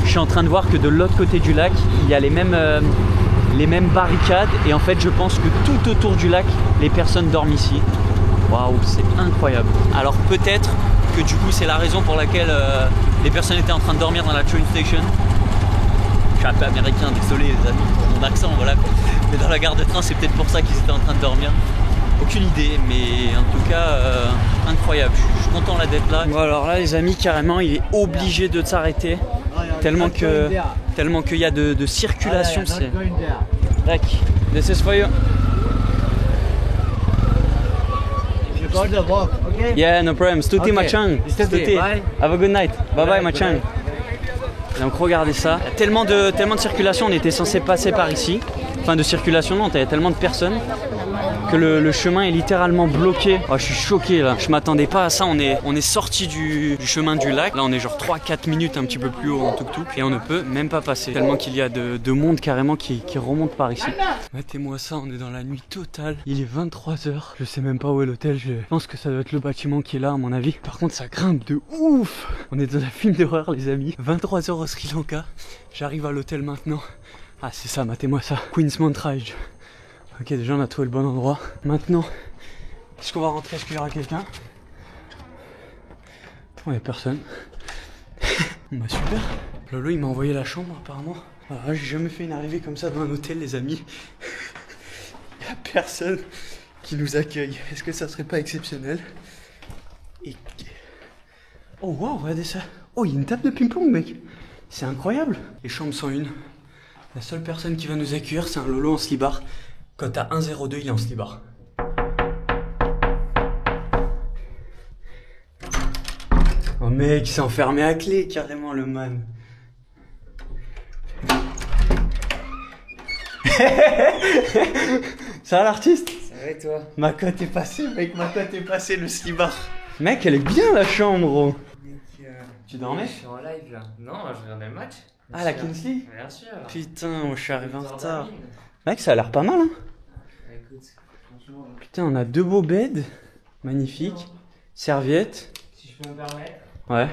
S1: je suis en train de voir que de l'autre côté du lac il y a les mêmes les mêmes barricades. Et en fait, je pense que tout autour du lac, les personnes dorment ici. Waouh, c'est incroyable. Alors peut-être que du coup, c'est la raison pour laquelle les personnes étaient en train de dormir dans la train station. Je suis un peu américain, désolé les amis pour mon accent, voilà. Mais dans la gare de train, c'est peut-être pour ça qu'ils étaient en train de dormir. Aucune idée, mais en tout cas, incroyable. Je suis content là d'être là. Bon, alors là, les amis, carrément, il est obligé de s'arrêter. Tellement qu'il y a de circulation. C'est... Like, this is for you. Yeah, no problem. Stuti Machang. Stuti. Have a good night. Bye bye Machang. Donc regardez ça. Il y a tellement de circulation, on était censé passer par ici. Enfin de circulation, non, il y a tellement de personnes que le chemin est littéralement bloqué. Oh, je suis choqué là, je m'attendais pas à ça. On est sorti du chemin du lac. Là on est genre 3-4 minutes un petit peu plus haut en tuk-tuk et on ne peut même pas passer. Tellement qu'il y a de monde carrément qui remonte par ici. Mettez-moi ça, on est dans la nuit totale. Il est 23h, je sais même pas où est l'hôtel. Je pense que ça doit être le bâtiment qui est là à mon avis. Par contre ça grimpe de ouf. On est dans un film d'horreur les amis. 23h au Sri Lanka. J'arrive à l'hôtel maintenant. Ah c'est ça, mettez-moi ça. Queen's Montrage. Ok, déjà on a trouvé le bon endroit. Maintenant, est-ce qu'on va rentrer? Est-ce qu'il y aura quelqu'un? Oh, il n'y a personne. Bah super. Lolo il m'a envoyé la chambre apparemment. Ah, j'ai jamais fait une arrivée comme ça dans un hôtel les amis. Il n'y a personne qui nous accueille. Est-ce que ça serait pas exceptionnel? Et... Oh wow, regardez ça. Oh, il y a une table de ping-pong mec. C'est incroyable. Les chambres sont une. La seule personne qui va nous accueillir c'est un Lolo en slibard. Quand t'as 1,02, il est en slibard. Oh mec, il s'est enfermé à clé carrément le man. Ça va l'artiste?
S5: Ça va et toi?
S1: Ma cote est passée mec, ma cote est passée le slibard. Mec, elle est bien la chambre gros. Tu dormais?
S6: Je suis en live là. Non, je regardais le match.
S1: Ah la Kings League?
S6: Bien sûr.
S1: Putain, moi je suis arrivé en retard. Mec, ça a l'air pas mal hein.
S6: Écoute, franchement.
S1: Putain, on a 2 beaux beds. Magnifique. Serviette.
S6: Si je peux me permettre.
S1: Ouais.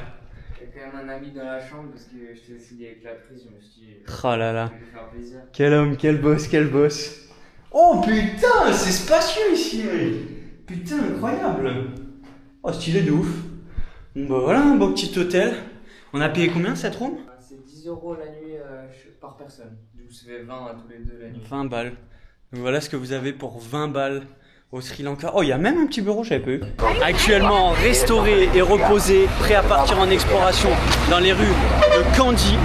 S6: Il y a quand même un ami dans la chambre parce que je t'ai essayé avec la prise, je me suis dit.
S1: Oh là là.
S6: Je vais lui faire plaisir.
S1: Quel homme, quel boss, quel boss. Oh putain, c'est spacieux ici, mec. Putain, incroyable. Oh, stylé de ouf. Bon bah voilà, un beau petit hôtel. On a payé combien cette room?
S6: C'est 10 € la nuit par personne. Du coup, ça fait 20 à tous les deux la nuit.
S1: 20 balles. Donc voilà ce que vous avez pour 20 balles au Sri Lanka. Oh, il y a même un petit bureau, j'avais pas eu. Actuellement restauré et reposé, prêt à partir en exploration dans les rues de Kandy.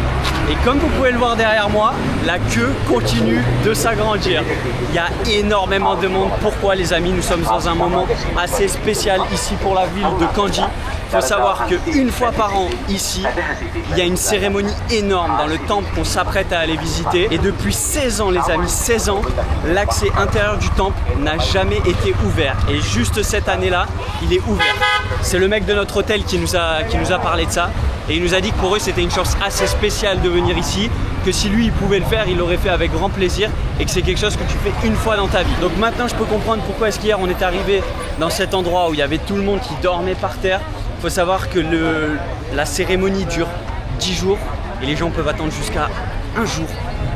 S1: Et comme vous pouvez le voir derrière moi, la queue continue de s'agrandir. Il y a énormément de monde. Pourquoi les amis? Nous sommes dans un moment assez spécial ici pour la ville de Kandy. Il faut savoir qu'une fois par an ici, il y a une cérémonie énorme dans le temple qu'on s'apprête à aller visiter. Et depuis 16 ans les amis, 16 ans, l'accès intérieur du temple n'a jamais été ouvert. Et juste cette année-là, il est ouvert. C'est le mec de notre hôtel qui nous a parlé de ça. Et il nous a dit que pour eux c'était une chance assez spéciale de venir ici, que si lui il pouvait le faire, il l'aurait fait avec grand plaisir et que c'est quelque chose que tu fais une fois dans ta vie. Donc maintenant je peux comprendre pourquoi est-ce qu'hier on est arrivé dans cet endroit où il y avait tout le monde qui dormait par terre. Il faut savoir que la cérémonie dure 10 jours et les gens peuvent attendre jusqu'à 1 jour,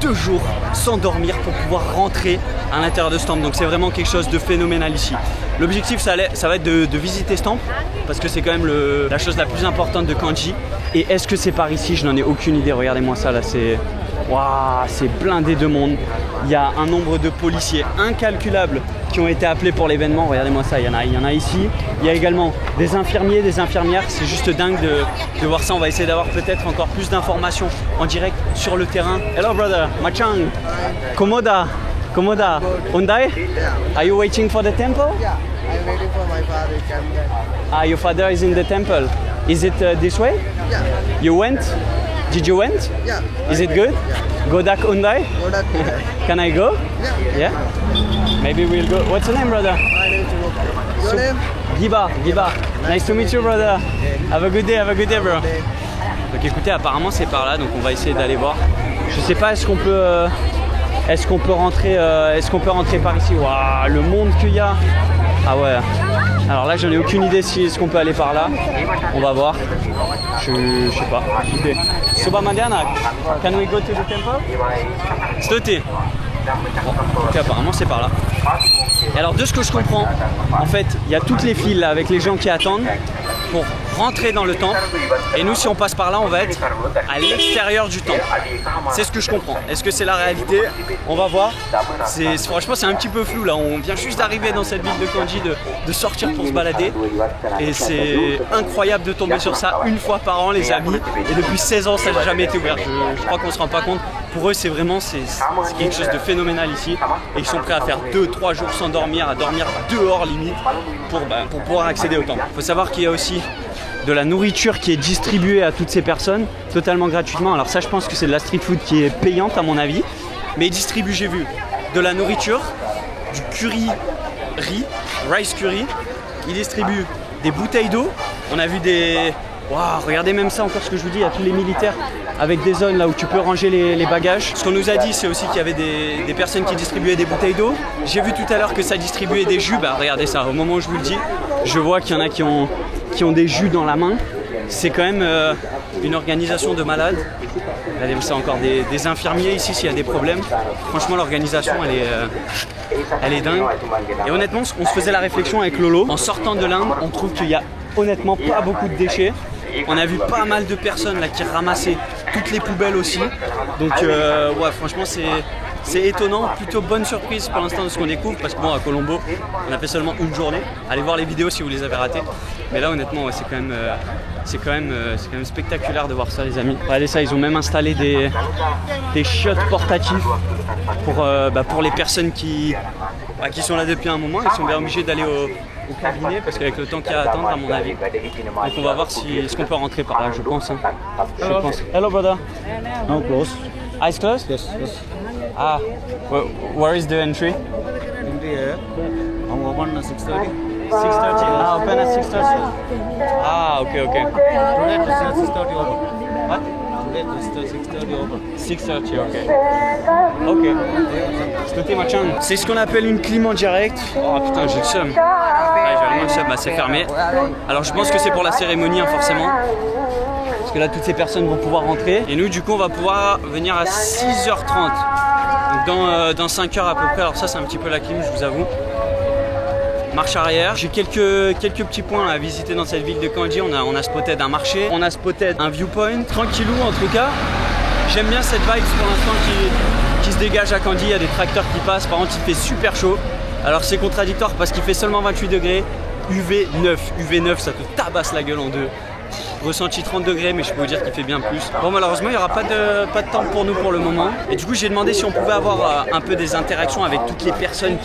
S1: 2 jours sans dormir pour pouvoir rentrer à l'intérieur de ce temple. Donc c'est vraiment quelque chose de phénoménal ici. L'objectif ça va être de visiter ce temple parce que c'est quand même la chose la plus importante de Kandy. Et est-ce que c'est par ici? Je n'en ai aucune idée. Regardez-moi ça là, c'est blindé de monde. Il y a un nombre de policiers incalculable qui ont été appelés pour l'événement. Regardez-moi ça, il y en a ici. Il y a également des infirmiers, des infirmières. C'est juste dingue de voir ça. On va essayer d'avoir peut-être encore plus d'informations en direct sur le terrain. Hello brother, Machang. Komoda. Undai? Are you waiting for the temple?
S3: Yeah, I'm waiting for my father.
S1: Ah, your father is in the temple. Is it this way?
S3: Yeah,
S1: You went? Did you went?
S3: yeah.
S1: Is it good? Godak Undai?
S3: Kodak.
S1: Can I go?
S3: Yeah.
S1: Yeah? Maybe we'll go. What's your name, brother?
S3: My name is Rupa. Your name?
S1: Giba. Nice to meet you, brother. Have a good day, bro. Donc écoutez, apparemment c'est par là, donc on va essayer d'aller voir. Je sais pas, est-ce qu'on peut rentrer par ici? Waouh, le monde qu'il y a. Ah ouais. Alors là, j'en ai aucune idée si est-ce qu'on peut aller par là. On va voir. Je sais pas. Idée. Subhamanianak, can we go to the temple? Stuti. Bon, ok, apparemment c'est par là. Et alors de ce que je comprends, en fait, il y a toutes les files là, avec les gens qui attendent pour rentrer dans le temple. Et nous, si on passe par là, on va être à l'extérieur du temple. C'est ce que je comprends. Est-ce que c'est la réalité? On va voir. Franchement, c'est un petit peu flou là. On vient juste d'arriver dans cette ville de Kandy, de sortir pour se balader. Et c'est incroyable de tomber sur ça une fois par an, les amis. Et depuis 16 ans, ça n'a jamais été ouvert. Je crois qu'on ne se rend pas compte. Pour eux, c'est vraiment quelque chose de phénoménal ici. Et ils sont prêts à faire 2-3 jours sans dormir, à dormir dehors limite, pour pouvoir accéder au temple. Il faut savoir qu'il y a aussi de la nourriture qui est distribuée à toutes ces personnes, totalement gratuitement. Alors ça, je pense que c'est de la street food qui est payante à mon avis. Mais ils distribuent, j'ai vu, de la nourriture, du curry riz, rice curry. Ils distribuent des bouteilles d'eau. On a vu des... Waouh, regardez même ça encore ce que je vous dis, il y a tous les militaires avec des zones là où tu peux ranger les bagages. Ce qu'on nous a dit, c'est aussi qu'il y avait des personnes qui distribuaient des bouteilles d'eau. J'ai vu tout à l'heure que ça distribuait des jus. Bah regardez ça, au moment où je vous le dis, je vois qu'il y en a qui ont des jus dans la main. C'est quand même une organisation de malades. Regardez ça, encore des infirmiers ici s'il y a des problèmes. Franchement, l'organisation elle est dingue. Et honnêtement, on se faisait la réflexion avec Lolo. En sortant de l'Inde, on trouve qu'il y a honnêtement pas beaucoup de déchets. On a vu pas mal de personnes là qui ramassaient toutes les poubelles aussi. Donc ouais, franchement c'est étonnant, plutôt bonne surprise pour l'instant de ce qu'on découvre, parce que bon, à Colombo on a fait seulement une journée. Allez voir les vidéos si vous les avez ratées. Mais là honnêtement ouais, c'est quand même spectaculaire de voir ça les amis. Regardez ça, ils ont même installé des chiottes portatifs pour les personnes qui sont là depuis un moment. Ils sont bien obligés d'aller au cabinet parce qu'avec le temps qu'il y a à attendre à mon avis. Donc on va voir est-ce qu'on peut rentrer par là, je pense. Hein. Je pense. Hello brother.
S2: No, close.
S1: Eyes closed?
S2: Yes, yes.
S1: Ah, where is the entry?
S2: In the air. I'm open at 6:30.
S1: 6:30. Ah, open at 6:30. Ah, okay.
S2: Today it's at 6:30 open.
S1: What?
S2: Today it's 6:30 open.
S1: 6:30, ok. Écoutez, machin. C'est ce qu'on appelle une clim en direct. Oh putain, j'ai le seum. Ouais, j'ai vraiment le seum, bah, c'est fermé. Alors je pense que c'est pour la cérémonie, hein, forcément. Parce que là, toutes ces personnes vont pouvoir rentrer. Et nous, du coup, on va pouvoir venir à 6h30. Donc dans 5 heures à peu près. Alors ça, c'est un petit peu la clim, je vous avoue. Marche arrière. J'ai quelques petits points à visiter dans cette ville de Kandy. On a spotted un marché, on a spotted un viewpoint. Tranquillou en tout cas. J'aime bien cette vibe pour l'instant qui se dégage à Kandy. Il y a des tracteurs qui passent. Par contre, il fait super chaud. Alors c'est contradictoire parce qu'il fait seulement 28 degrés. UV9, ça te tabasse la gueule en deux. Ressenti 30 degrés, mais je peux vous dire qu'il fait bien plus. Bon, malheureusement, il n'y aura pas de temps pour nous pour le moment. Et du coup, j'ai demandé si on pouvait avoir un peu des interactions avec toutes les personnes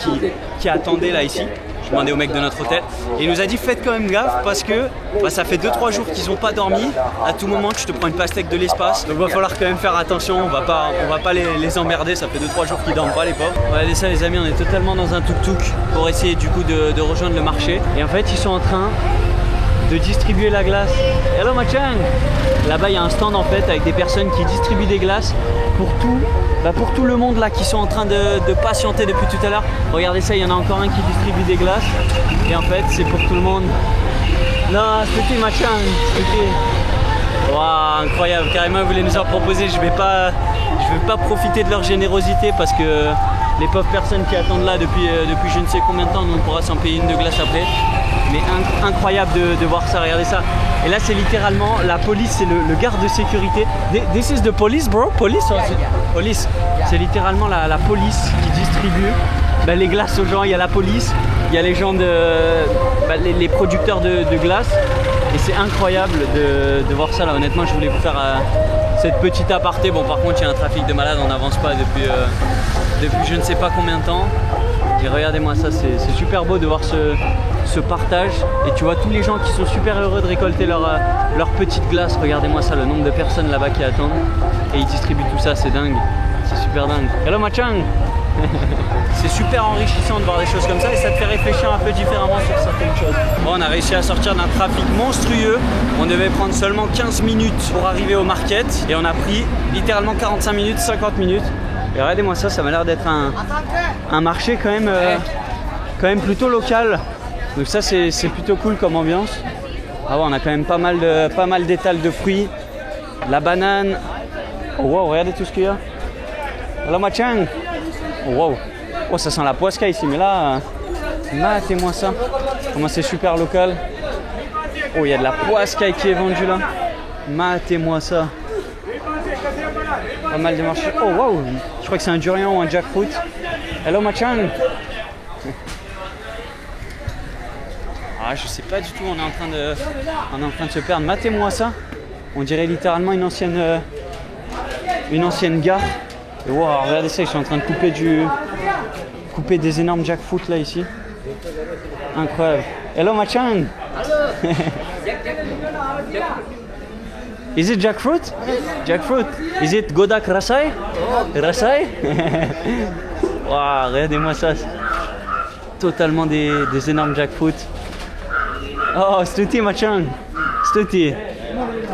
S1: qui attendaient là ici. J'ai demandé au mec de notre hôtel et il nous a dit faites quand même gaffe parce que ça fait 2-3 jours qu'ils n'ont pas dormi. À tout moment tu te prends une pastèque de l'espace, donc il va falloir quand même faire attention. On va pas les emmerder, ça fait 2-3 jours qu'ils dorment pas les pauvres. Regardez ça les amis, on est totalement dans un tuk-tuk pour essayer du coup de rejoindre le marché. Et en fait ils sont en train de distribuer la glace. Hello Machan. Là-bas il y a un stand en fait avec des personnes qui distribuent des glaces pour tout le monde là qui sont en train de patienter depuis tout à l'heure. Regardez ça, il y en a encore un qui distribue des glaces. Et en fait c'est pour tout le monde. Non, c'était Machan, c'était. Waouh, incroyable, carrément ils voulaient nous en proposer. Je vais pas profiter de leur générosité parce que les pauvres personnes qui attendent là depuis je ne sais combien de temps, on pourra s'en payer une de glace après. Mais incroyable de voir ça, regardez ça. Et là c'est littéralement la police, c'est le garde de sécurité. This is the police bro? Police? Police. C'est littéralement la police qui distribue les glaces aux gens. Il y a la police, il y a les gens les producteurs de glace. Et c'est incroyable de voir ça là. Honnêtement je voulais vous faire cette petite aparté. Bon par contre il y a un trafic de malades, on n'avance pas depuis je ne sais pas combien de temps. Et regardez-moi ça, c'est super beau de voir ce partage. Et tu vois tous les gens qui sont super heureux de récolter leur petite glace. Regardez-moi ça, le nombre de personnes là-bas qui attendent. Et ils distribuent tout ça, c'est dingue. C'est super dingue. Hello Machang. C'est super enrichissant de voir des choses comme ça et ça te fait réfléchir un peu différemment sur certaines choses. Bon, on a réussi à sortir d'un trafic monstrueux. On devait prendre seulement 15 minutes pour arriver au market. Et on a pris littéralement 45 minutes, 50 minutes. Et regardez-moi ça, ça m'a l'air d'être un marché quand même plutôt local. Donc ça c'est plutôt cool comme ambiance. Ah ouais, on a quand même pas mal d'étals de fruits. La banane. Oh wow, regardez tout ce qu'il y a. Hello Machang. Oh, wow. Oh, ça sent la poisca ici, mais là, matez-moi ça. Comment c'est super local. Oh, il y a de la poisca qui est vendue là. Matez-moi ça. Pas mal de marchés. Oh, wow. Je crois que c'est un durian ou un jackfruit. Hello, Machan. Ah, je sais pas du tout, on est en train de se perdre. Matez-moi ça. On dirait littéralement une ancienne gare. Et wow, regardez ça, ils sont en train de couper des énormes jackfruit là ici. Incroyable. Hello Machan. Is it jackfruit? Jackfruit. Is it Godak Rasai? Rasai? Wow, regardez-moi ça. Totalement des énormes jackfruit. Oh, Stuti Machan. Stuti.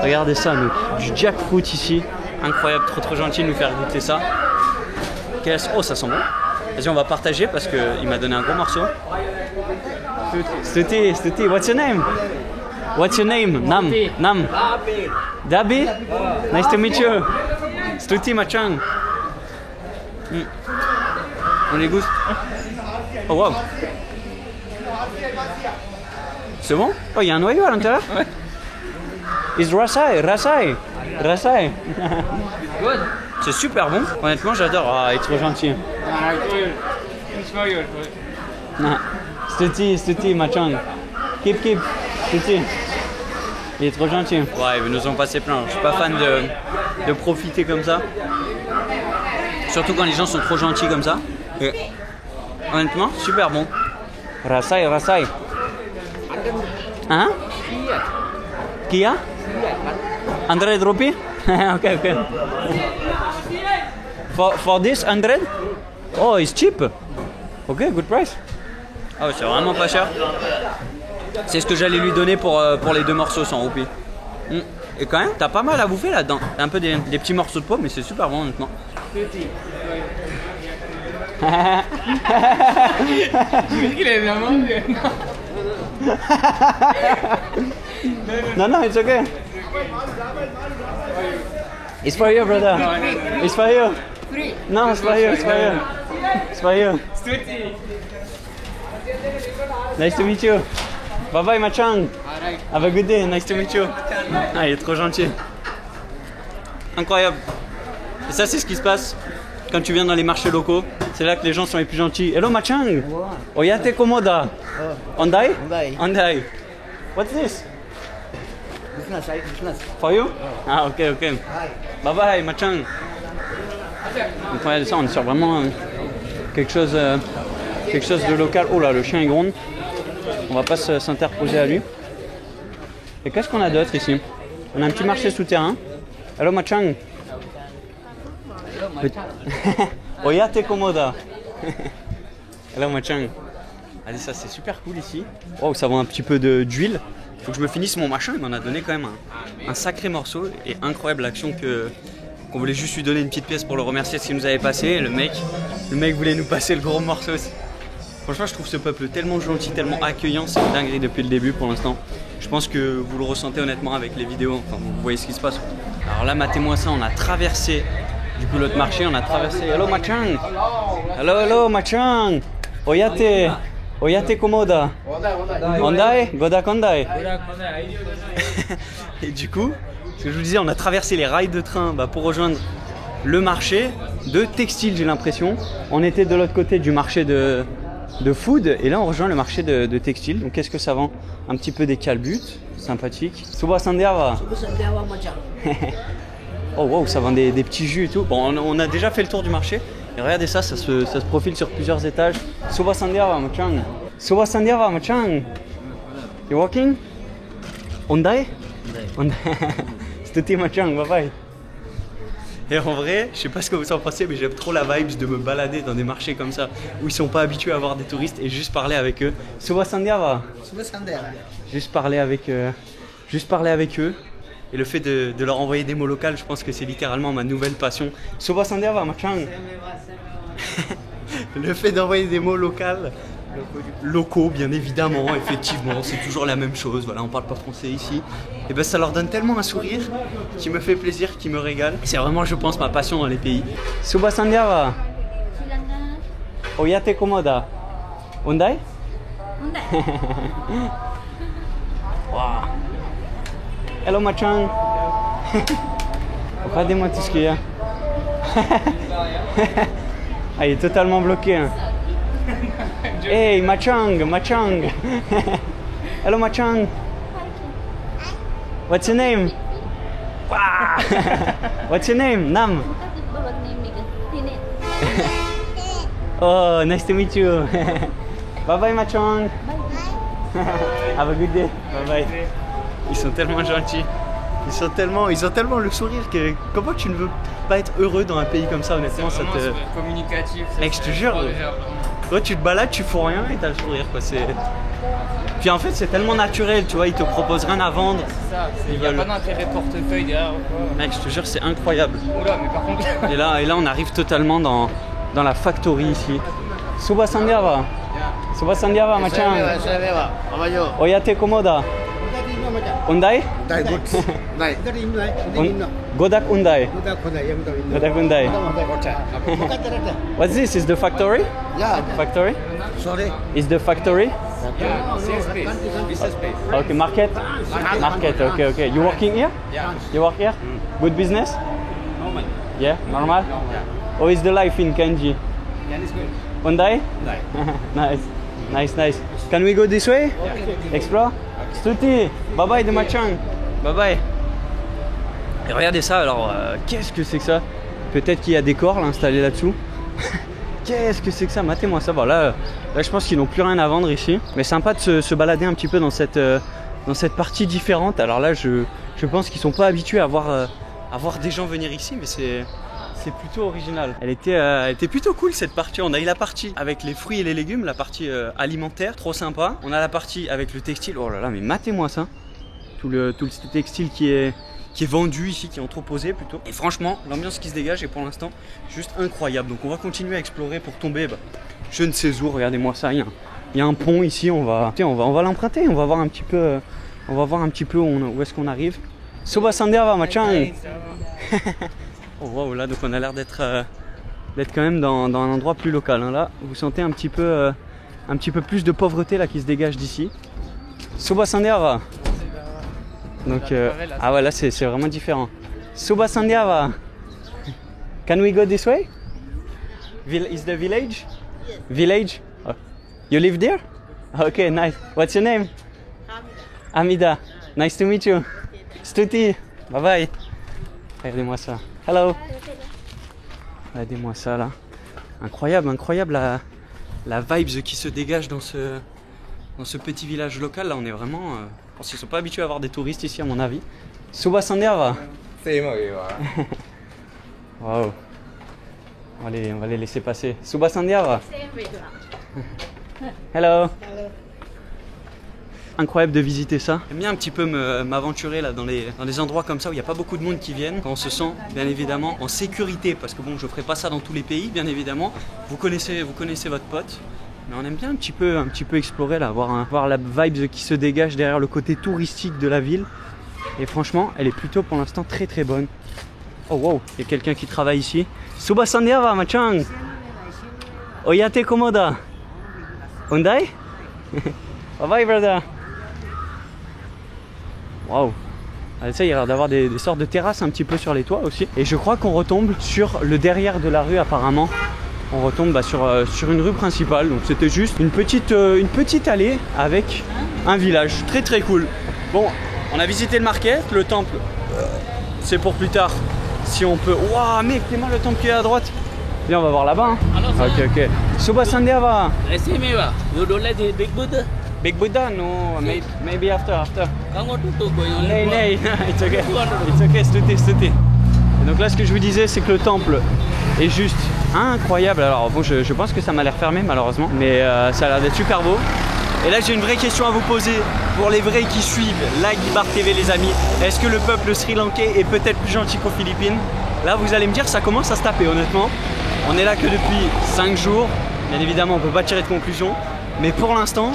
S1: Regardez ça, du jackfruit ici. Incroyable, trop gentil de nous faire goûter ça. Oh, ça sent bon. Vas-y, on va partager parce qu'il m'a donné un gros morceau. Stuti, what's your name? What's your name? Nam. Dabi? Nice to meet you. Stuti Machan. On les goûte. Oh wow. C'est bon? Oh, il y a un noyau à l'intérieur? Ouais. It's Rasai.
S4: Good.
S1: C'est super bon. Honnêtement, j'adore. Ah, il est trop gentil. Stuti, Machan. Keep. Stuti. Il est trop gentil. Ouais, ils nous ont passé plein. Je suis pas fan de profiter comme ça. Surtout quand les gens sont trop gentils comme ça. Et honnêtement, super bon. Rasai. Hein? Kia? 100 rupees? Okay. For this 100? Oh, it's cheap. Okay, good price. Ah ouais, c'est vraiment pas cher. C'est ce que j'allais lui donner pour les 2 morceaux 100 roupies. Et quand même, t'as pas mal à bouffer là-dedans. T'as un peu des petits morceaux de peau, mais c'est super bon honnêtement. No, it's okay. It's for you, brother. It's for you. No, it's for you. Nice to meet you. Bye, Machan. Have a good day. Nice to meet you. Ah, il est trop gentil. Incroyable. Et ça, c'est ce qui se passe quand tu viens dans les marchés locaux. C'est là que les gens sont les plus gentils. Hello, Machan. Oyate komoda. Ondai? What's this? Business. For you? Ah, ok. Bye, Machan. Donc, regardez ça, on est sur vraiment quelque chose de local. Oh là, le chien il gronde. On va pas s'interposer à lui. Et qu'est-ce qu'on a d'autre ici? On a un petit marché souterrain. Hello Machan. Oyate komoda. Hello Machan. Allez, ça c'est super cool ici. Oh, ça vend un petit peu d'huile. Faut que je me finisse mon machin. Il m'en a donné quand même un sacré morceau. Et incroyable l'action qu'on voulait juste lui donner une petite pièce pour le remercier de ce qu'il nous avait passé. Et le mec voulait nous passer le gros morceau aussi. Franchement, je trouve ce peuple tellement gentil, tellement accueillant. C'est une dinguerie depuis le début pour l'instant. Je pense que vous le ressentez honnêtement avec les vidéos. Enfin, vous voyez ce qui se passe. Alors là, matez-moi ça. On a traversé du coup l'autre marché. On a traversé. Hello Machan. Hello Machan. Oyate komoda. Ondai? Godak Ondai. Et du coup, ce que je vous disais, on a traversé les rails de train pour rejoindre le marché de textile, j'ai l'impression. On était de l'autre côté du marché de food et là on rejoint le marché de textile. Donc qu'est-ce que ça vend? Un petit peu des calbutes, sympathique. Suba Sandiava. Oh wow, ça vend des petits jus et tout. Bon, on a déjà fait le tour du marché. Et regardez ça se profile sur plusieurs étages. Suba Sandiava, Machan. Suba Sandiava, Machan. You walking? Ondai? C'était Machan, bye. Et en vrai, je sais pas ce que vous en pensez, mais j'aime trop la vibe de me balader dans des marchés comme ça, où ils sont pas habitués à avoir des touristes et juste parler avec eux. Suba Sandiava. Juste parler avec eux. Et le fait de leur envoyer des mots locaux, je pense que c'est littéralement ma nouvelle passion. Suba Sandiava, Machan. Le fait d'envoyer des mots locaux, bien évidemment, effectivement, c'est toujours la même chose. Voilà, on parle pas français ici. Et ben ça leur donne tellement un sourire qui me fait plaisir, qui me régale. C'est vraiment, je pense, ma passion dans les pays. Suba Sandiava. Oyate komoda. Undai? Wow. Hello Machang. Regardez-moi tout ce qu'il y a. Ah, il est totalement bloqué. Hein. Hey Machang, Machang. Hello Machang. What's your name? Wow. What's your name? Nam. Oh, nice to meet you. Bye bye Machang. Have a good day. Bye bye. Ils sont tellement gentils. Ils ont tellement le sourire que comment tu ne veux pas être heureux dans un pays comme ça, honnêtement, ça te
S6: communicatif.
S1: Mec, je te jure. Toi, tu te balades, tu fous rien et t'as le sourire, quoi. Puis en fait, c'est tellement naturel, tu vois, ils te proposent rien à vendre.
S6: C'est ça, il n'y a pas d'intérêt portefeuille derrière ou quoi.
S1: Mec, je te jure, c'est incroyable.
S6: Oula, mais par contre.
S1: Et là, on arrive totalement dans la factory ici. Suba Sandiava. Suba Sandiava, Machang. Oyate komoda. Undai? Godak Undai. Godak Undai. What's this? Is the factory?
S3: Yeah.
S1: Factory?
S3: Sorry.
S1: Is the factory?
S6: Yeah, sales space. Business space.
S1: Okay, market? Market, okay. You working here?
S6: Yeah.
S1: You work here? Good business?
S6: Normal.
S1: Yeah, normal? How is the life in Kenji?
S6: Yeah, it's good.
S1: Undai?
S6: Nice.
S1: Nice. Can we go this way? Explore? Stuti, bye bye de Machang. Bye bye. Et regardez ça, alors qu'est-ce que c'est que ça? Peut-être qu'il y a des corps là, installés là-dessous. Qu'est-ce que c'est que ça? Matez-moi ça. Bon, là je pense qu'ils n'ont plus rien à vendre ici. Mais sympa de se balader un petit peu dans cette partie différente. Alors là, je pense qu'ils sont pas habitués à voir des gens venir ici, mais c'est plutôt original. Elle était plutôt cool cette partie. On a eu la partie avec les fruits et les légumes, la partie alimentaire, trop sympa. On a la partie avec le textile. Oh là là, mais matez-moi ça. Tout le textile qui est vendu ici, qui est entreposé plutôt. Et franchement, l'ambiance qui se dégage est pour l'instant juste incroyable. Donc on va continuer à explorer pour tomber, je ne sais où. Regardez-moi ça. Il y a un pont ici. On va l'emprunter. On va voir un petit peu. Où est-ce qu'on arrive. Soba Sandiava, Machang. Oh wow, là donc on a l'air d'être quand même dans un endroit plus local. Hein. Là, vous sentez un petit peu plus de pauvreté là qui se dégage d'ici. Soba Sandiava. Donc ah ouais, là c'est vraiment différent. Soba Sandiava. Can we go this way? Is the village? Village? Oh. You live there? Okay, nice. What's your name? Amida. Nice to meet you. Stuti. Bye bye. Regardez-moi ça. Hello. Regardez-moi ça là. Incroyable la vibes qui se dégage dans ce petit village local. Là on est vraiment... je pense qu'ils sont pas habitués à avoir des touristes ici à mon avis. Suba Sandiava. Waouh. On va les laisser passer. Suba Sandiava. Hello. Incroyable de visiter ça. J'aime bien un petit peu m'aventurer là dans des endroits comme ça où il n'y a pas beaucoup de monde qui viennent. Quand on se sent bien évidemment en sécurité, parce que bon, je ferai pas ça dans tous les pays, bien évidemment. Vous connaissez votre pote, mais on aime bien un petit peu explorer là, voir la vibe qui se dégage derrière le côté touristique de la ville. Et franchement, elle est plutôt pour l'instant très très bonne. Oh wow, il y a quelqu'un qui travaille ici. Suba Sandiava, Machang. Oyate komoda. Undai? Bye bye brother. Waouh! Ça, il y a l'air d'avoir des sortes de terrasses un petit peu sur les toits aussi. Et je crois qu'on retombe sur le derrière de la rue apparemment. On retombe sur une rue principale. Donc c'était juste une petite allée avec un village. Très très cool. Bon, on a visité le market, le temple. C'est pour plus tard. Si on peut... Waouh mec, t'es mal le temple qui est à droite. Viens, on va voir là-bas. Hein. Ok. Suba Sandiava.
S2: You don't like the big Buddha?
S1: Big Buddha? No, maybe after.
S2: Kamu tutup going
S1: Nay, it's okay, Stuti. Et donc là, ce que je vous disais, c'est que le temple est juste incroyable. Alors bon, je pense que ça m'a l'air fermé malheureusement, mais ça a l'air d'être super beau. Et là, j'ai une vraie question à vous poser pour les vrais qui suivent la Guibar TV, les amis. Est-ce que le peuple sri-lankais est peut-être plus gentil qu'aux Philippines? Là, vous allez me dire, ça commence à se taper, honnêtement. On est là que depuis 5 jours. Bien évidemment, on ne peut pas tirer de conclusion. Mais pour l'instant,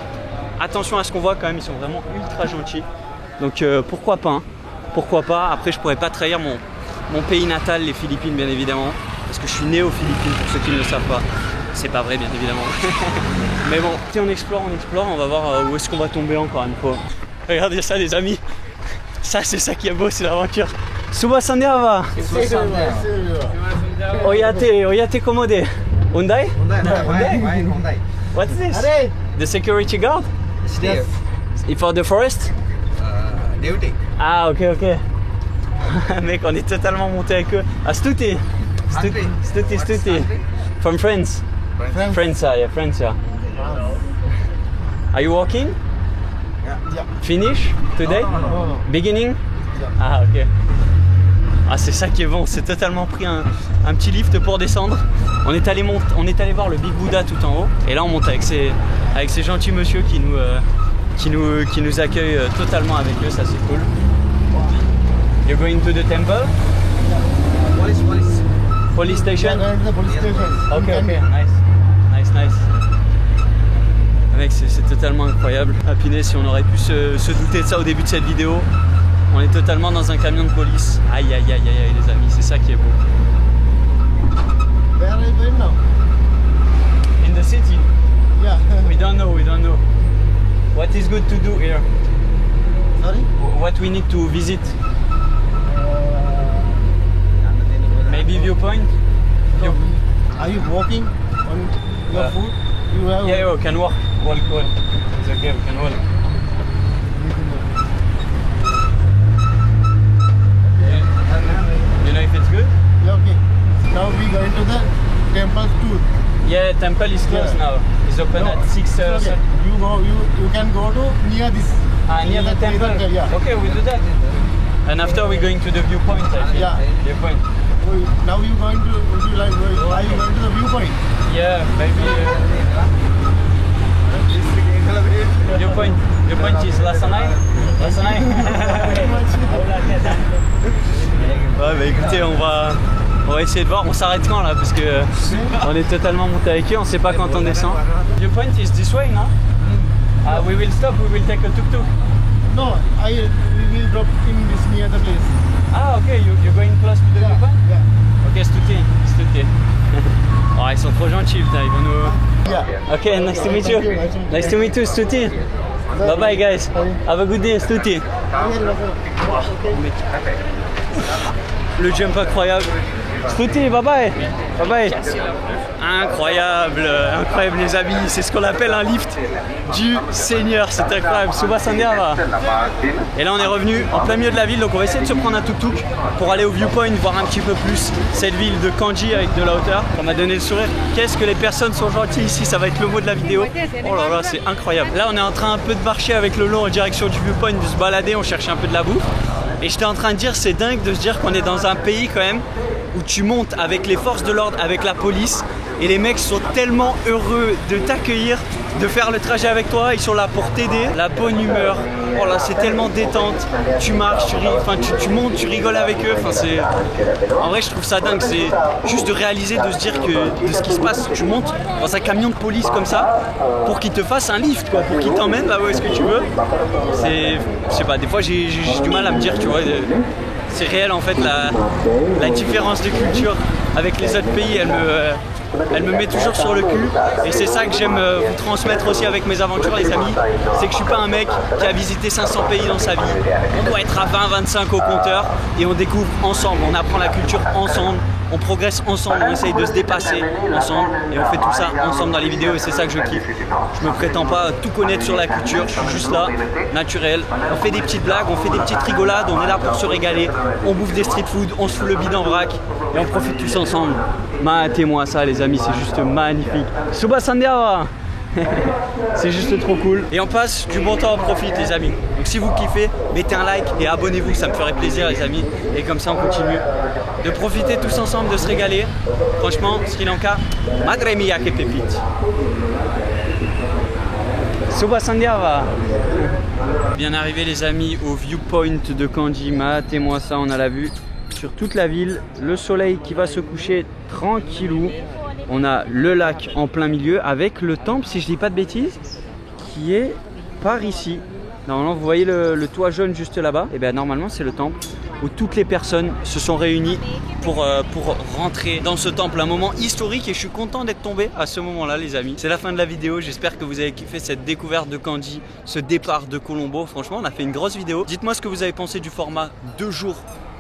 S1: attention à ce qu'on voit quand même, ils sont vraiment ultra gentils. Donc pourquoi pas, hein. Pourquoi pas. Après, je pourrais pas trahir mon pays natal, les Philippines, bien évidemment. Parce que je suis né aux Philippines, pour ceux qui ne le savent pas. C'est pas vrai, bien évidemment. Mais bon, si on explore, on va voir où est-ce qu'on va tomber encore une fois. Regardez ça les amis. Ça c'est ça qui est beau, c'est l'aventure. Suba Sandiava. Oyate komode. Hyundai?
S5: Hyundai.
S1: What's this? The security guard?
S5: Yes.
S1: For the forest?
S5: Duty.
S1: Ah ok. Mec, on est totalement monté avec eux. Ah, Stuti. From France. France, yeah. Are you walking?
S3: Yeah.
S1: Finish today?
S3: No.
S1: Beginning? Ah ok. Ah c'est ça qui est bon, c'est totalement pris un petit lift pour descendre. On est allé voir le Big Buddha tout en haut. Et là on monte avec ces gentils monsieur qui nous accueillent totalement avec eux, ça c'est cool. You're going to the temple? Police station?
S3: Yeah, the police station.
S1: Ok, nice. Mec, c'est totalement incroyable. Happiness, si on aurait pu se douter de ça au début de cette vidéo, on est totalement dans un camion de police. Aïe les amis, c'est ça qui est beau.
S3: Where are you going now?
S1: In the city?
S3: Yeah.
S1: We don't know. What is good to do here?
S3: Sorry?
S1: What we need to visit? Maybe viewpoint?
S3: Are you walking on your foot? You have
S1: Yeah, we can walk. Walk. It's okay, we can walk. You know if it's good?
S3: Yeah, okay. Now we going to the temple tour.
S1: Yeah, temple is closed
S3: Yeah.
S1: now. It's open
S3: No,
S1: at 6.
S3: okay. You can go to near this.
S1: Near the temple?
S3: Yeah.
S1: Okay, we'll do that. And after we're going to the viewpoint, I think.
S3: Yeah.
S1: Viewpoint.
S3: Now you going to are you going to the viewpoint?
S1: Yeah, maybe. Viewpoint is Lasanai? Ouais, bah écoutez, on va essayer de voir. On s'arrête quand là? Parce que on est totalement monté avec eux, on sait pas quand on descend. Viewpoint is this way, no? We will stop, we will take a tuk-tuk.
S3: No, we will drop in this near the place.
S1: Ah, ok, you're going close to the viewpoint?
S3: Yeah.
S1: Ok, Stuti. Oh, ils sont trop gentils, putain, ils vont nous...
S3: Yeah.
S1: Ok, nice to meet you. Nice to meet you, Stuti. Bye bye guys. Have a good day, Stuti. Le jump incroyable. Stuti, bye bye. Bye bye. Incroyable les amis. C'est ce qu'on appelle un lift du Seigneur. C'est incroyable. Suba Sandiava. Et là on est revenu en plein milieu de la ville. Donc on va essayer de se prendre un tuk-tuk pour aller au viewpoint, voir un petit peu plus cette ville de Kanji avec de la hauteur. Ça m'a donné le sourire. Qu'est-ce que les personnes sont gentilles ici. Ça va être le mot de la vidéo. Oh là là, c'est incroyable. Là on est en train un peu de marcher avec le long en direction du viewpoint, de se balader. On cherche un peu de la bouffe. Et j'étais en train de dire, c'est dingue de se dire qu'on est dans un pays quand même où tu montes avec les forces de l'ordre, avec la police, et les mecs sont tellement heureux de t'accueillir, de faire le trajet avec toi, ils sont là pour t'aider, la bonne humeur, oh là c'est tellement détente, tu marches, tu montes, tu rigoles avec eux, en vrai je trouve ça dingue, c'est juste de réaliser, de se dire que de ce qui se passe, tu montes dans un camion de police comme ça, pour qu'ils te fassent un lift, quoi, pour qu'ils t'emmènent là où est-ce que tu veux, je sais pas, des fois j'ai du mal à me dire, tu vois, c'est réel en fait la différence de culture avec les autres pays, elle me met toujours sur le cul et c'est ça que j'aime vous transmettre aussi avec mes aventures les amis, c'est que je suis pas un mec qui a visité 500 pays dans sa vie, on doit être à 20-25 au compteur et on découvre ensemble, on apprend la culture ensemble, on progresse ensemble, on essaye de se dépasser ensemble et on fait tout ça ensemble dans les vidéos et c'est ça que je kiffe. Je me prétends pas tout connaître sur la culture, je suis juste là, naturel, on fait des petites blagues, on fait des petites rigolades, on est là pour se régaler, on bouffe des street food, on se fout le bide en vrac et on profite tous ensemble. Matez-moi ça les amis, c'est juste magnifique. Suba Sandiava. C'est juste trop cool. Et on passe du bon temps, on profite les amis. Donc si vous kiffez, mettez un like et abonnez-vous, ça me ferait plaisir les amis. Et comme ça on continue de profiter tous ensemble, de se régaler. Franchement, Sri Lanka, madre mia que pépite. Suba Sandiava. Bien arrivé les amis au viewpoint de Kanji. Matez-moi ça, on a la vue sur toute la ville, le soleil qui va se coucher tranquillou. On a le lac en plein milieu avec le temple, si je dis pas de bêtises, qui est par ici. Normalement, vous voyez le toit jaune juste là-bas. Et bien normalement, c'est le temple. où toutes les personnes se sont réunies pour rentrer dans ce temple, un moment historique, et je suis content d'être tombé à ce moment-là, les amis. C'est la fin de la vidéo, j'espère que vous avez kiffé cette découverte de Kandy, ce départ de Colombo. Franchement, on a fait une grosse vidéo. Dites-moi ce que vous avez pensé du format 2 jours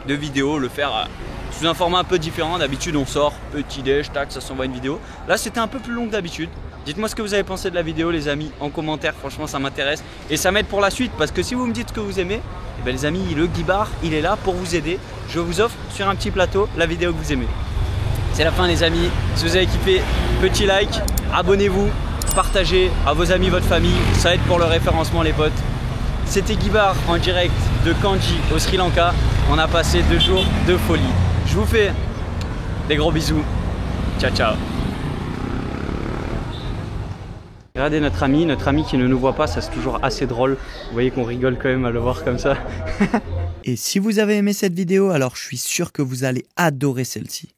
S1: de vidéo, le faire sous un format un peu différent. D'habitude, on sort, petit déj, tac, ça s'envoie une vidéo. Là, c'était un peu plus long que d'habitude. Dites-moi ce que vous avez pensé de la vidéo, les amis, en commentaire. Franchement, ça m'intéresse et ça m'aide pour la suite, parce que si vous me dites ce que vous aimez, eh bien, les amis, le Guy Bar, il est là pour vous aider. Je vous offre sur un petit plateau la vidéo que vous aimez. C'est la fin, les amis. Si vous avez kiffé, petit like, abonnez-vous, partagez à vos amis, votre famille. Ça aide pour le référencement, les potes. C'était Guy Bar en direct de Kandy au Sri Lanka. On a passé 2 jours de folie. Je vous fais des gros bisous. Ciao, ciao. Regardez notre ami qui ne nous voit pas, ça c'est toujours assez drôle. Vous voyez qu'on rigole quand même à le voir comme ça.
S7: Et si vous avez aimé cette vidéo, alors je suis sûr que vous allez adorer celle-ci.